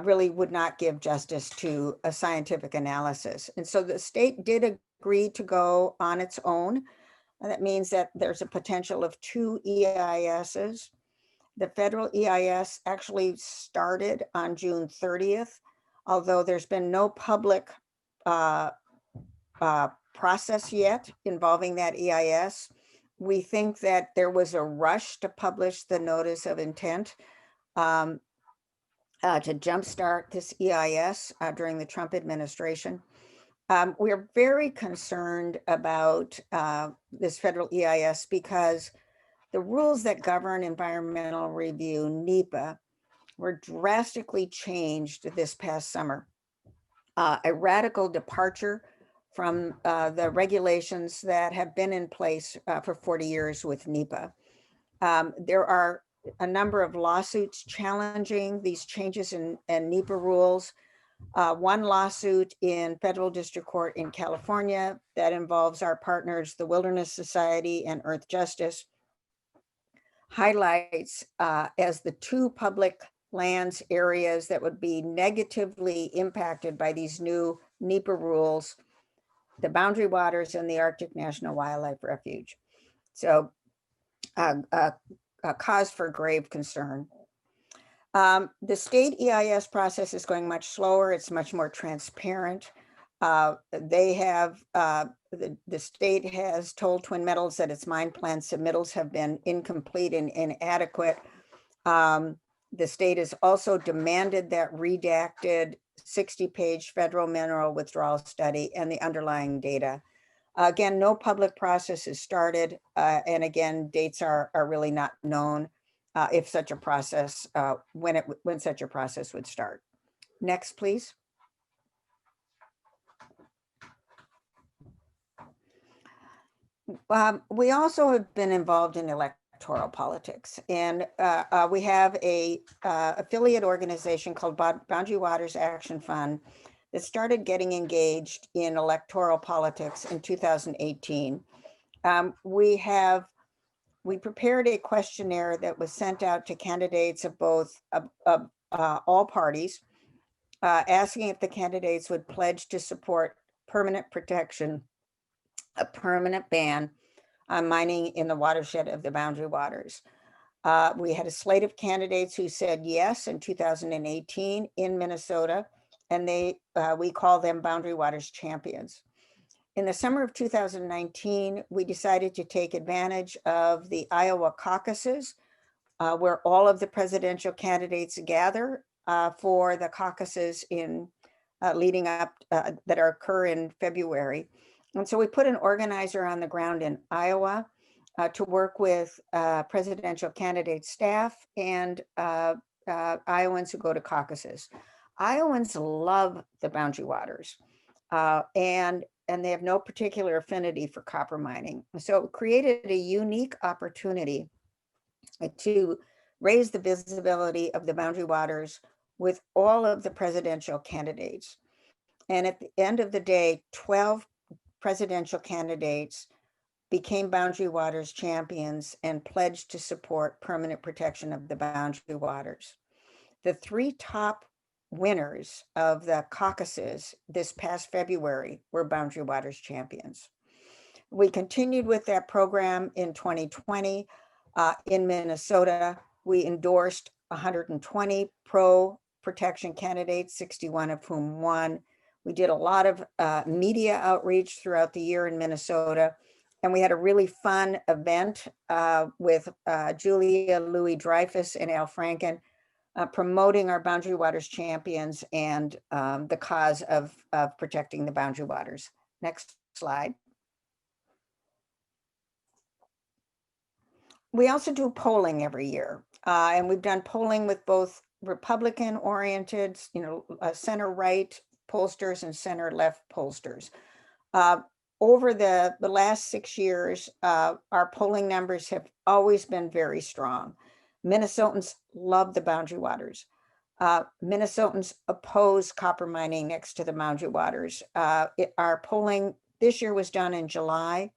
really would not give justice to a scientific analysis. And so the state did agree to go on its own. And that means that there's a potential of 2 EISs. The federal EIS actually started on June 30th, although there's been no public process yet involving that EIS. We think that there was a rush to publish the notice of intent to jumpstart this EIS during the Trump administration. We're very concerned about this federal EIS because the rules that govern environmental review, NEPA, were drastically changed this past summer. A radical departure from the regulations that have been in place for 40 years with NEPA. There are a number of lawsuits challenging these changes in NEPA rules. One lawsuit in federal district court in California that involves our partners, the Wilderness Society and Earth Justice, highlights as the 2 public lands areas that would be negatively impacted by these new NEPA rules, the Boundary Waters and the Arctic National Wildlife Refuge. So a cause for grave concern. The state EIS process is going much slower. It's much more transparent. They have, the state has told Twin Metals that its mine plan submittals have been incomplete and inadequate. The state has also demanded that redacted 60-page federal mineral withdrawal study and the underlying data. Again, no public process has started. And again, dates are really not known if such a process, when such a process would start. Next, please. We also have been involved in electoral politics, and we have a affiliate organization called Boundary Waters Action Fund that started getting engaged in electoral politics in 2018. We prepared a questionnaire that was sent out to candidates of both all parties, asking if the candidates would pledge to support permanent protection, a permanent ban on mining in the watershed of the Boundary Waters. We had a slate of candidates who said yes in 2018 in Minnesota, and we call them Boundary Waters champions. In the summer of 2019, we decided to take advantage of the Iowa caucuses, where all of the presidential candidates gather for the caucuses in leading up that occur in February. And so we put an organizer on the ground in Iowa to work with presidential candidate staff and Iowans who go to caucuses. Iowans love the Boundary Waters and they have no particular affinity for copper mining. So it created a unique opportunity to raise the visibility of the Boundary Waters with all of the presidential candidates. And at the end of the day, 12 presidential candidates became Boundary Waters champions and pledged to support permanent protection of the Boundary Waters. The 3 top winners of the caucuses this past February were Boundary Waters champions. We continued with that program in 2020. In Minnesota, we endorsed 120 pro-protection candidates, 61 of whom won. We did a lot of media outreach throughout the year in Minnesota, and we had a really fun event with Julia Louis-Dreyfus and Al Franken promoting our Boundary Waters champions and the cause of protecting the boundary waters. Next slide. We also do polling every year, and we've done polling with both Republican-oriented, center-right pollsters and center-left pollsters. Over the last 6 years, our polling numbers have always been very strong. Minnesotans love the boundary waters. Minnesotans oppose copper mining next to the boundary waters. Our polling this year was done in July.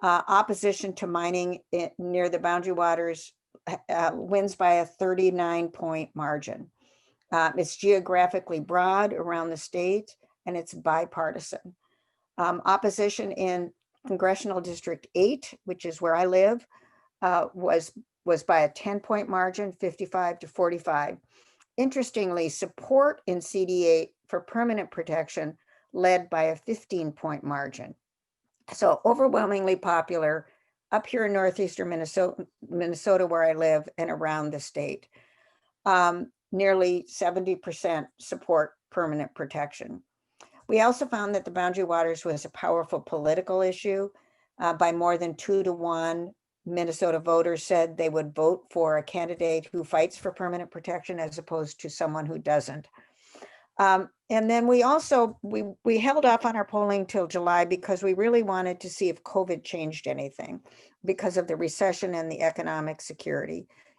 Opposition to mining near the boundary waters wins by a 39-point margin. It's geographically broad around the state, and it's bipartisan. Opposition in Congressional District 8, which is where I live, was by a 10-point margin, 55 to 45. Interestingly, support in CD8 for permanent protection led by a 15-point margin. So overwhelmingly popular up here in northeastern Minnesota, where I live, and around the state. Nearly 70% support permanent protection. We also found that the boundary waters was a powerful political issue. By more than 2 to 1, Minnesota voters said they would vote for a candidate who fights for permanent protection as opposed to someone who doesn't. And then we also, we held off on our polling till July because we really wanted to see if COVID changed anything because of the recession and the economic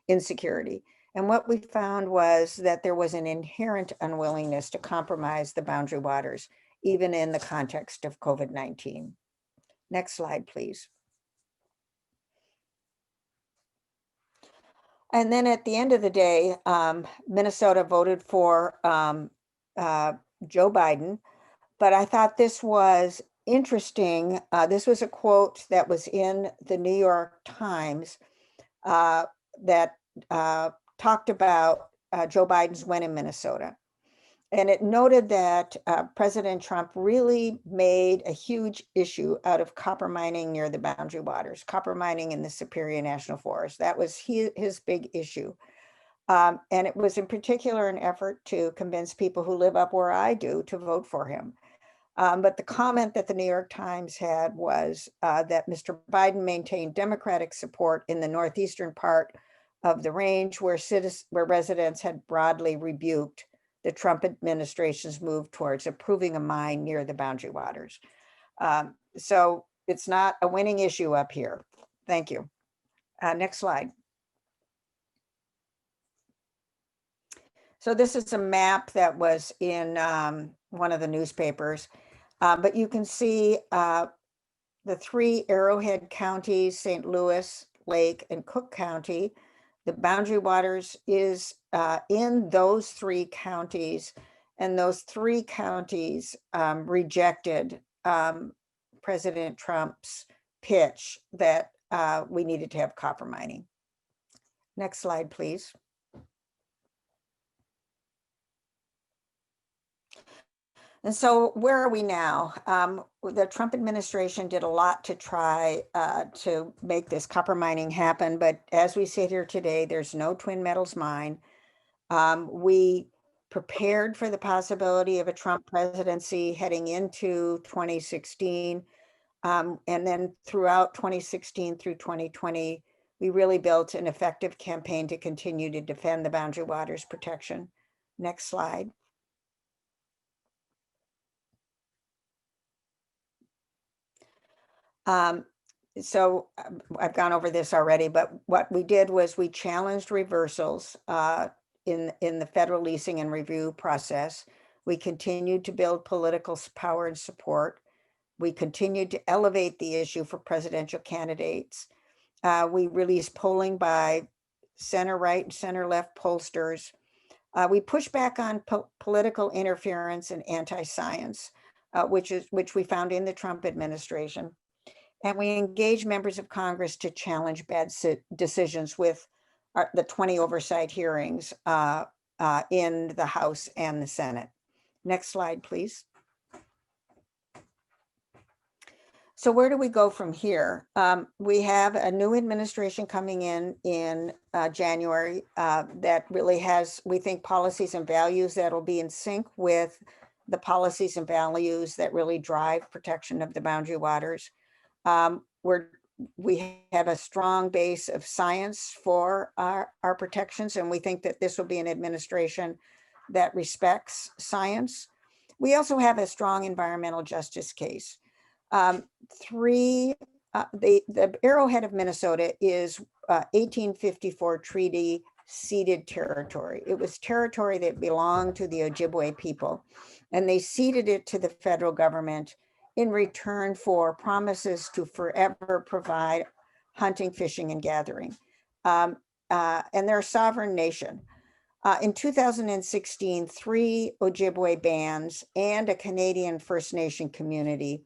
insecurity. And what we found was that there was an inherent unwillingness to compromise the boundary waters, even in the context of COVID-19. Next slide, please. And then at the end of the day, Minnesota voted for Joe Biden, but I thought this was interesting. This was a quote that was in the New York Times that talked about Joe Biden's win in Minnesota. And it noted that President Trump really made a huge issue out of copper mining near the boundary waters, copper mining in the Superior National Forest. That was his big issue. And it was in particular an effort to convince people who live up where I do to vote for him. But the comment that the New York Times had was that Mr. Biden maintained Democratic support in the northeastern part of the range where residents had broadly rebuked the Trump administration's move towards approving a mine near the boundary waters. So it's not a winning issue up here. Thank you. Next slide. So this is a map that was in one of the newspapers, but you can see the 3 Arrowhead counties, St. Louis, Lake, and Cook County. The boundary waters is in those 3 counties, and those 3 counties rejected President Trump's pitch that we needed to have copper mining. Next slide, please. And so where are we now? The Trump administration did a lot to try to make this copper mining happen, but as we sit here today, there's no twin metals mine. We prepared for the possibility of a Trump presidency heading into 2016. And then throughout 2016 through 2020, we really built an effective campaign to continue to defend the boundary waters protection. Next slide. So I've gone over this already, but what we did was we challenged reversals in the federal leasing and review process. We continued to build political power and support. We continued to elevate the issue for presidential candidates. We released polling by center right and center left pollsters. We pushed back on political interference and anti-science, which we found in the Trump administration. And we engage members of Congress to challenge bad decisions with the 20 oversight hearings in the House and the Senate. Next slide, please. So where do we go from here? We have a new administration coming in January that really has, we think, policies and values that'll be in sync with the policies and values that really drive protection of the boundary waters. We have a strong base of science for our protections, and we think that this will be an administration that respects science. We also have a strong environmental justice case. The arrowhead of Minnesota is 1854 treaty ceded territory. It was territory that belonged to the Ojibwe people, and they ceded it to the federal government in return for promises to forever provide hunting, fishing, and gathering. And they're a sovereign nation. In 2016, 3 Ojibwe bands and a Canadian First Nation community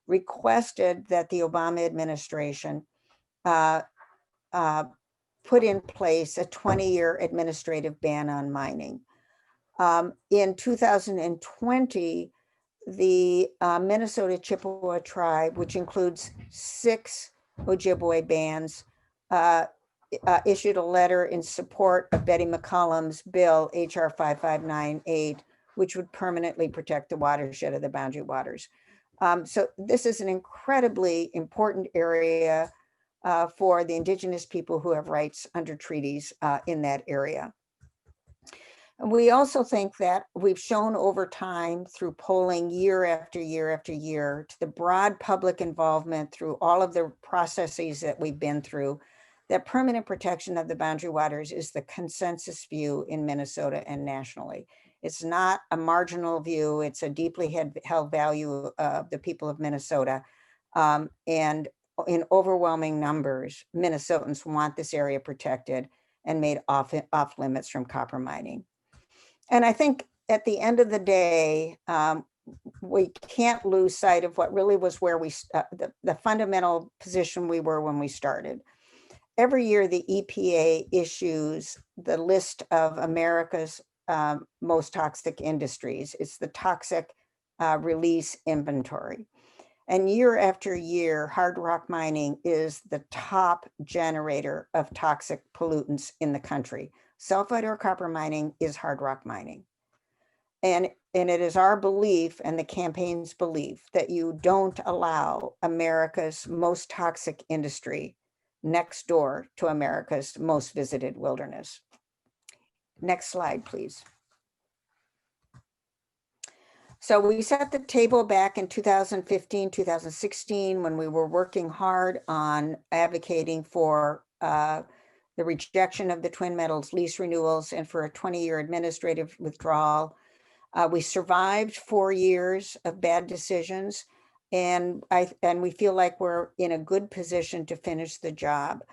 requested that the Obama administration put in place a 20-year administrative ban on mining. In 2020, the Minnesota Chippewa tribe, which includes 6 Ojibwe bands, issued a letter in support of Betty McCollum's bill, HR 5598, which would permanently protect the watershed of the Boundary Waters. So this is an incredibly important area for the Indigenous people who have rights under treaties in that area. And we also think that we've shown over time through polling year after year after year to the broad public involvement through all of the processes that we've been through, that permanent protection of the boundary waters is the consensus view in Minnesota and nationally. It's not a marginal view, it's a deeply held value of the people of Minnesota. And in overwhelming numbers, Minnesotans want this area protected and made off limits from copper mining. And I think at the end of the day, we can't lose sight of what really was where the fundamental position we were when we started. Every year, the EPA issues the list of America's most toxic industries. It's the toxic release inventory. And year after year, hard rock mining is the top generator of toxic pollutants in the country. Sulfide-ore copper mining is hard rock mining. And it is our belief and the campaign's belief that you don't allow America's most toxic industry next door to America's most visited wilderness. Next slide, please. So we set the table back in 2015, 2016, when we were working hard on advocating for the rejection of the Twin Metals lease renewals and for a 20-year administrative withdrawal. We survived 4 years of bad decisions, and we feel like we're in a good position to finish the job.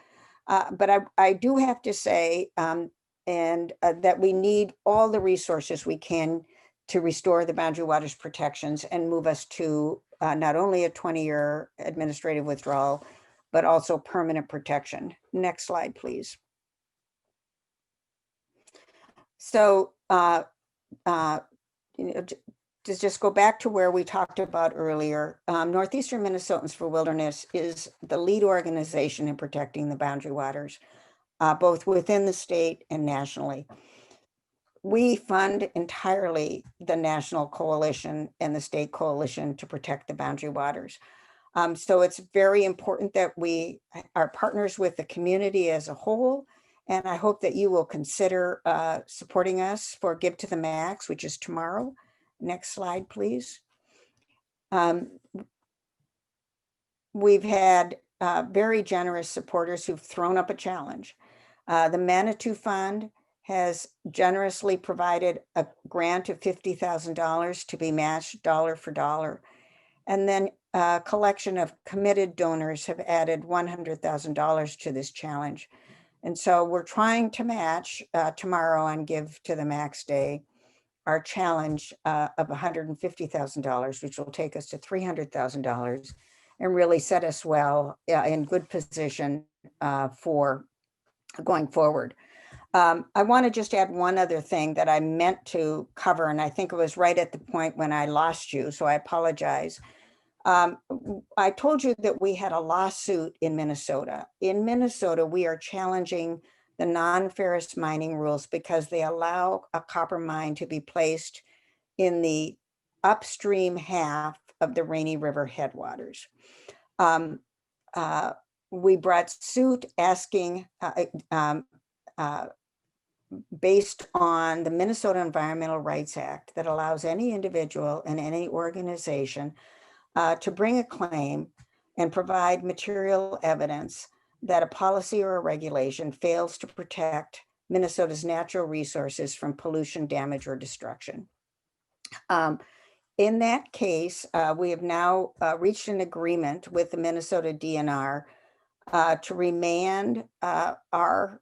But I do have to say that we need all the resources we can to restore the boundary waters protections and move us to not only a 20-year administrative withdrawal, but also permanent protection. Next slide, please. So, to just go back to where we talked about earlier, Northeastern Minnesotans for Wilderness is the lead organization in protecting the boundary waters, both within the state and nationally. We fund entirely the national coalition and the state coalition to protect the boundary waters. So it's very important that we are partners with the community as a whole. And I hope that you will consider supporting us for Give to the Max, which is tomorrow. Next slide, please. We've had very generous supporters who've thrown up a challenge. The Manitou Fund has generously provided a grant of $50,000 to be matched dollar for dollar. And then a collection of committed donors have added $100,000 to this challenge. And so we're trying to match tomorrow on Give to the Max Day, our challenge of $150,000, which will take us to $300,000 and really set us well in good position for going forward. I want to just add one other thing that I meant to cover, and I think it was right at the point when I lost you, so I apologize. I told you that we had a lawsuit in Minnesota. In Minnesota, we are challenging the non-ferrous mining rules because they allow a copper mine to be placed in the upstream half of the Rainy River headwaters. We brought suit asking, based on the Minnesota Environmental Rights Act that allows any individual and any organization to bring a claim and provide material evidence that a policy or a regulation fails to protect Minnesota's natural resources from pollution, damage, or destruction. In that case, we have now reached an agreement with the Minnesota DNR to remand our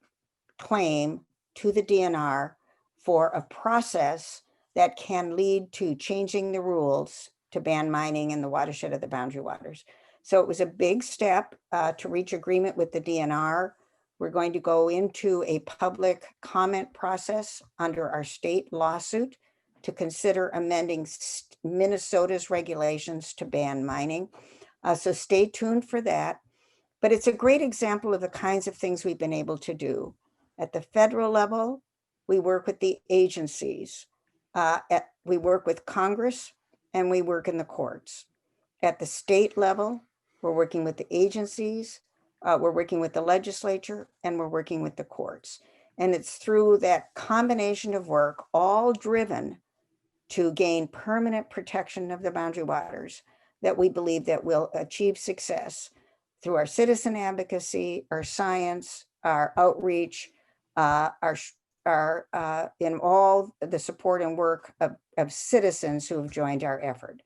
claim to the DNR for a process that can lead to changing the rules to ban mining in the watershed of the Boundary Waters. So it was a big step to reach agreement with the DNR. We're going to go into a public comment process under our state lawsuit to consider amending Minnesota's regulations to ban mining. So stay tuned for that. But it's a great example of the kinds of things we've been able to do. At the federal level, we work with the agencies. We work with Congress, and we work in the courts. At the state level, we're working with the agencies, we're working with the legislature, and we're working with the courts. And it's through that combination of work, all driven to gain permanent protection of the Boundary Waters, that we believe that we'll achieve success through our citizen advocacy, our science, our outreach, in all the support and work of citizens who have joined our effort.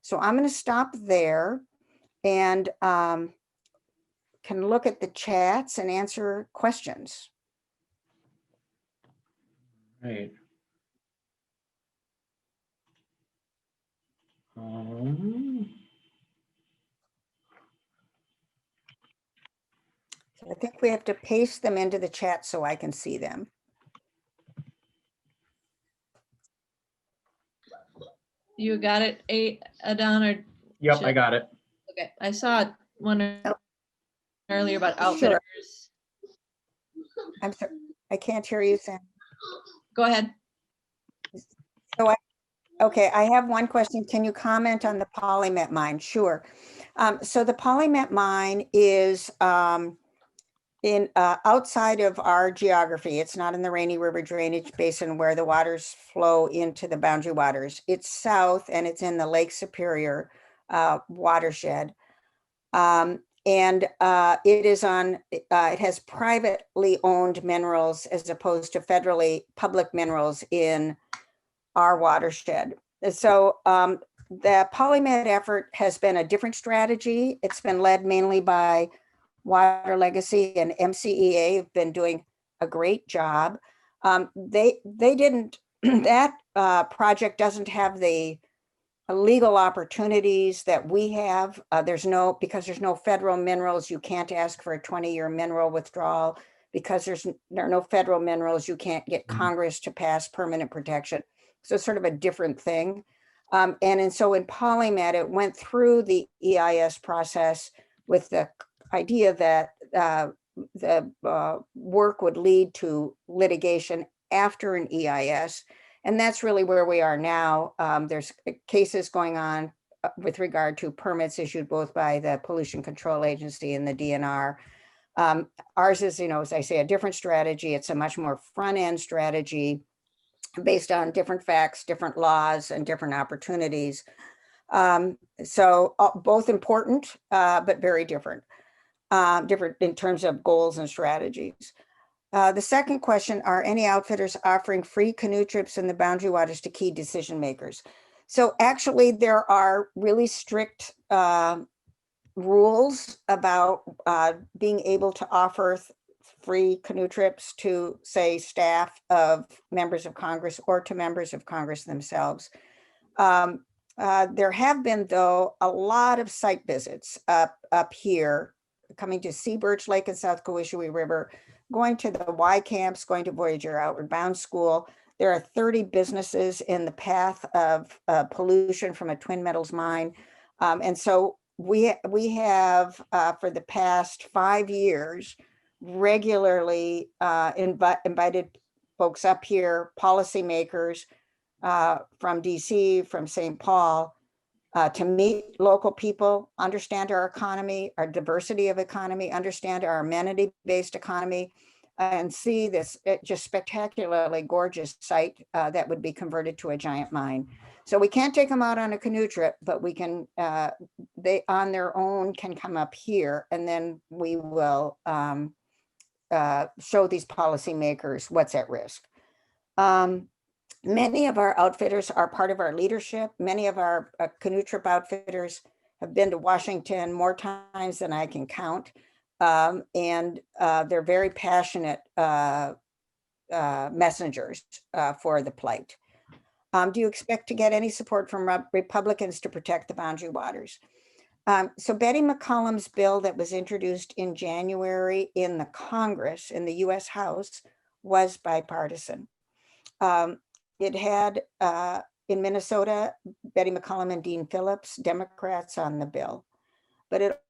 So I'm going to stop there and can look at the chats and answer questions. Right. So I think we have to paste them into the chat so I can see them. You got it, Adon, or? Yep, I got it. Okay, I saw one earlier about Sure. outfitters. I'm sorry, I can't hear you, Sam. Go ahead. Okay, I have one question. Can you comment on the polymet mine? Sure. So the polymet mine is in outside of our geography. It's not in the Rainy River drainage basin where the waters flow into the Boundary Waters. It's south and it's in the Lake Superior watershed. And it is on, it has privately owned minerals as opposed to federally public minerals in our watershed. So the polymet effort has been a different strategy. It's been led mainly by Water Legacy and MCEA have been doing a great job. They didn't, that project doesn't have the legal opportunities that we have. Because there's no federal minerals, you can't ask for a 20-year mineral withdrawal. Because there are no federal minerals, you can't get Congress to pass permanent protection. So it's sort of a different thing. So in polymet, it went through the EIS process with the idea that the work would lead to litigation after an EIS. And that's really where we are now. There's cases going on with regard to permits issued both by the Pollution Control Agency and the DNR. Ours is, as I say, a different strategy. It's a much more front-end strategy based on different facts, different laws, and different opportunities. So both important, but very different. Different in terms of goals and strategies. The second question, are any outfitters offering free canoe trips in the Boundary Waters to key decision makers? So actually there are really strict rules about being able to offer free canoe trips to, say, staff of members of Congress or to members of Congress themselves. There have been, though, a lot of site visits up here, coming to Sea Birch Lake and South Cowishiwi River, going to the Y camps, going to Voyager Outward Bound School. There are 30 businesses in the path of pollution from a twin metals mine. And so we have for the past 5 years regularly invited folks up here, policymakers from DC, from St. Paul, to meet local people, understand our economy, our diversity of economy, understand our amenity-based economy, and see this just spectacularly gorgeous site that would be converted to a giant mine. So we can't take them out on a canoe trip, but we can, they on their own can come up here, and then we will show these policymakers what's at risk. Many of our outfitters are part of our leadership. Many of our canoe trip outfitters have been to Washington more times than I can count. And they're very passionate messengers for the plight. Do you expect to get any support from Republicans to protect the boundary waters? So Betty McCollum's bill that was introduced in January in the Congress, in the US House, was bipartisan. It had, in Minnesota, Betty McCollum and Dean Phillips, Democrats on the bill. But it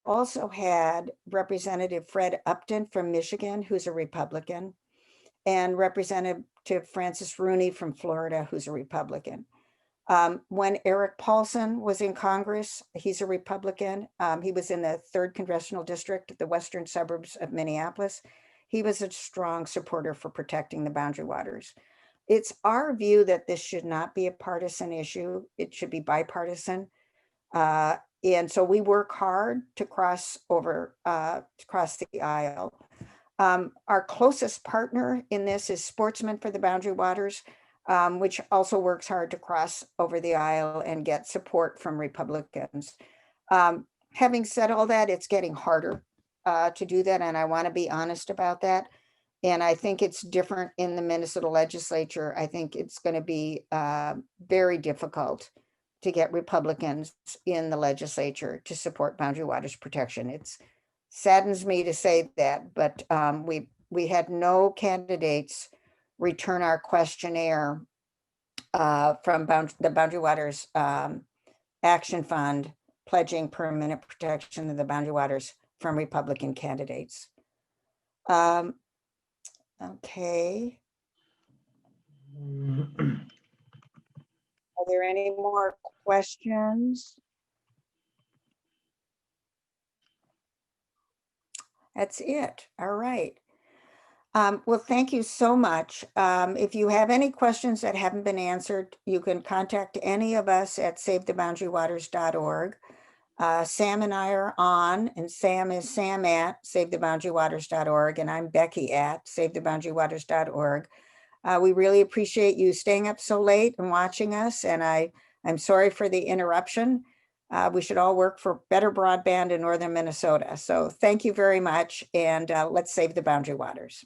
also had Representative Fred Upton from Michigan, who's a Republican, and Representative Francis Rooney from Florida, who's a Republican. When Eric Paulson was in Congress, he's a Republican. He was in the 3rd Congressional District, the western suburbs of Minneapolis. He was a strong supporter for protecting the boundary waters. It's our view that this should not be a partisan issue. It should be bipartisan. And so we work hard to cross the aisle. Our closest partner in this is Sportsmen for the Boundary Waters, which also works hard to cross over the aisle and get support from Republicans. Having said all that, it's getting harder to do that, and I want to be honest about that. And I think it's different in the Minnesota legislature. I think it's going to be very difficult to get Republicans in the legislature to support boundary waters protection. It saddens me to say that, but we had no candidates return our questionnaire from the Boundary Waters Action Fund pledging permanent protection of the boundary waters from Republican candidates. Okay. Are there any more questions? That's it. All right. Well, thank you so much. If you have any questions that haven't been answered, you can contact any of us at savetheboundarywaters.org. Sam and I are on, and Sam is Sam at savetheboundarywaters.org, and I'm Becky at savetheboundarywaters.org. We really appreciate you staying up so late and watching us, and I'm sorry for the interruption. We should all work for better broadband in northern Minnesota. So thank you very much, and let's save the boundary waters.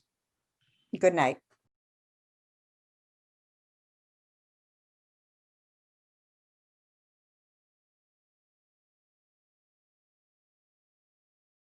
Good night.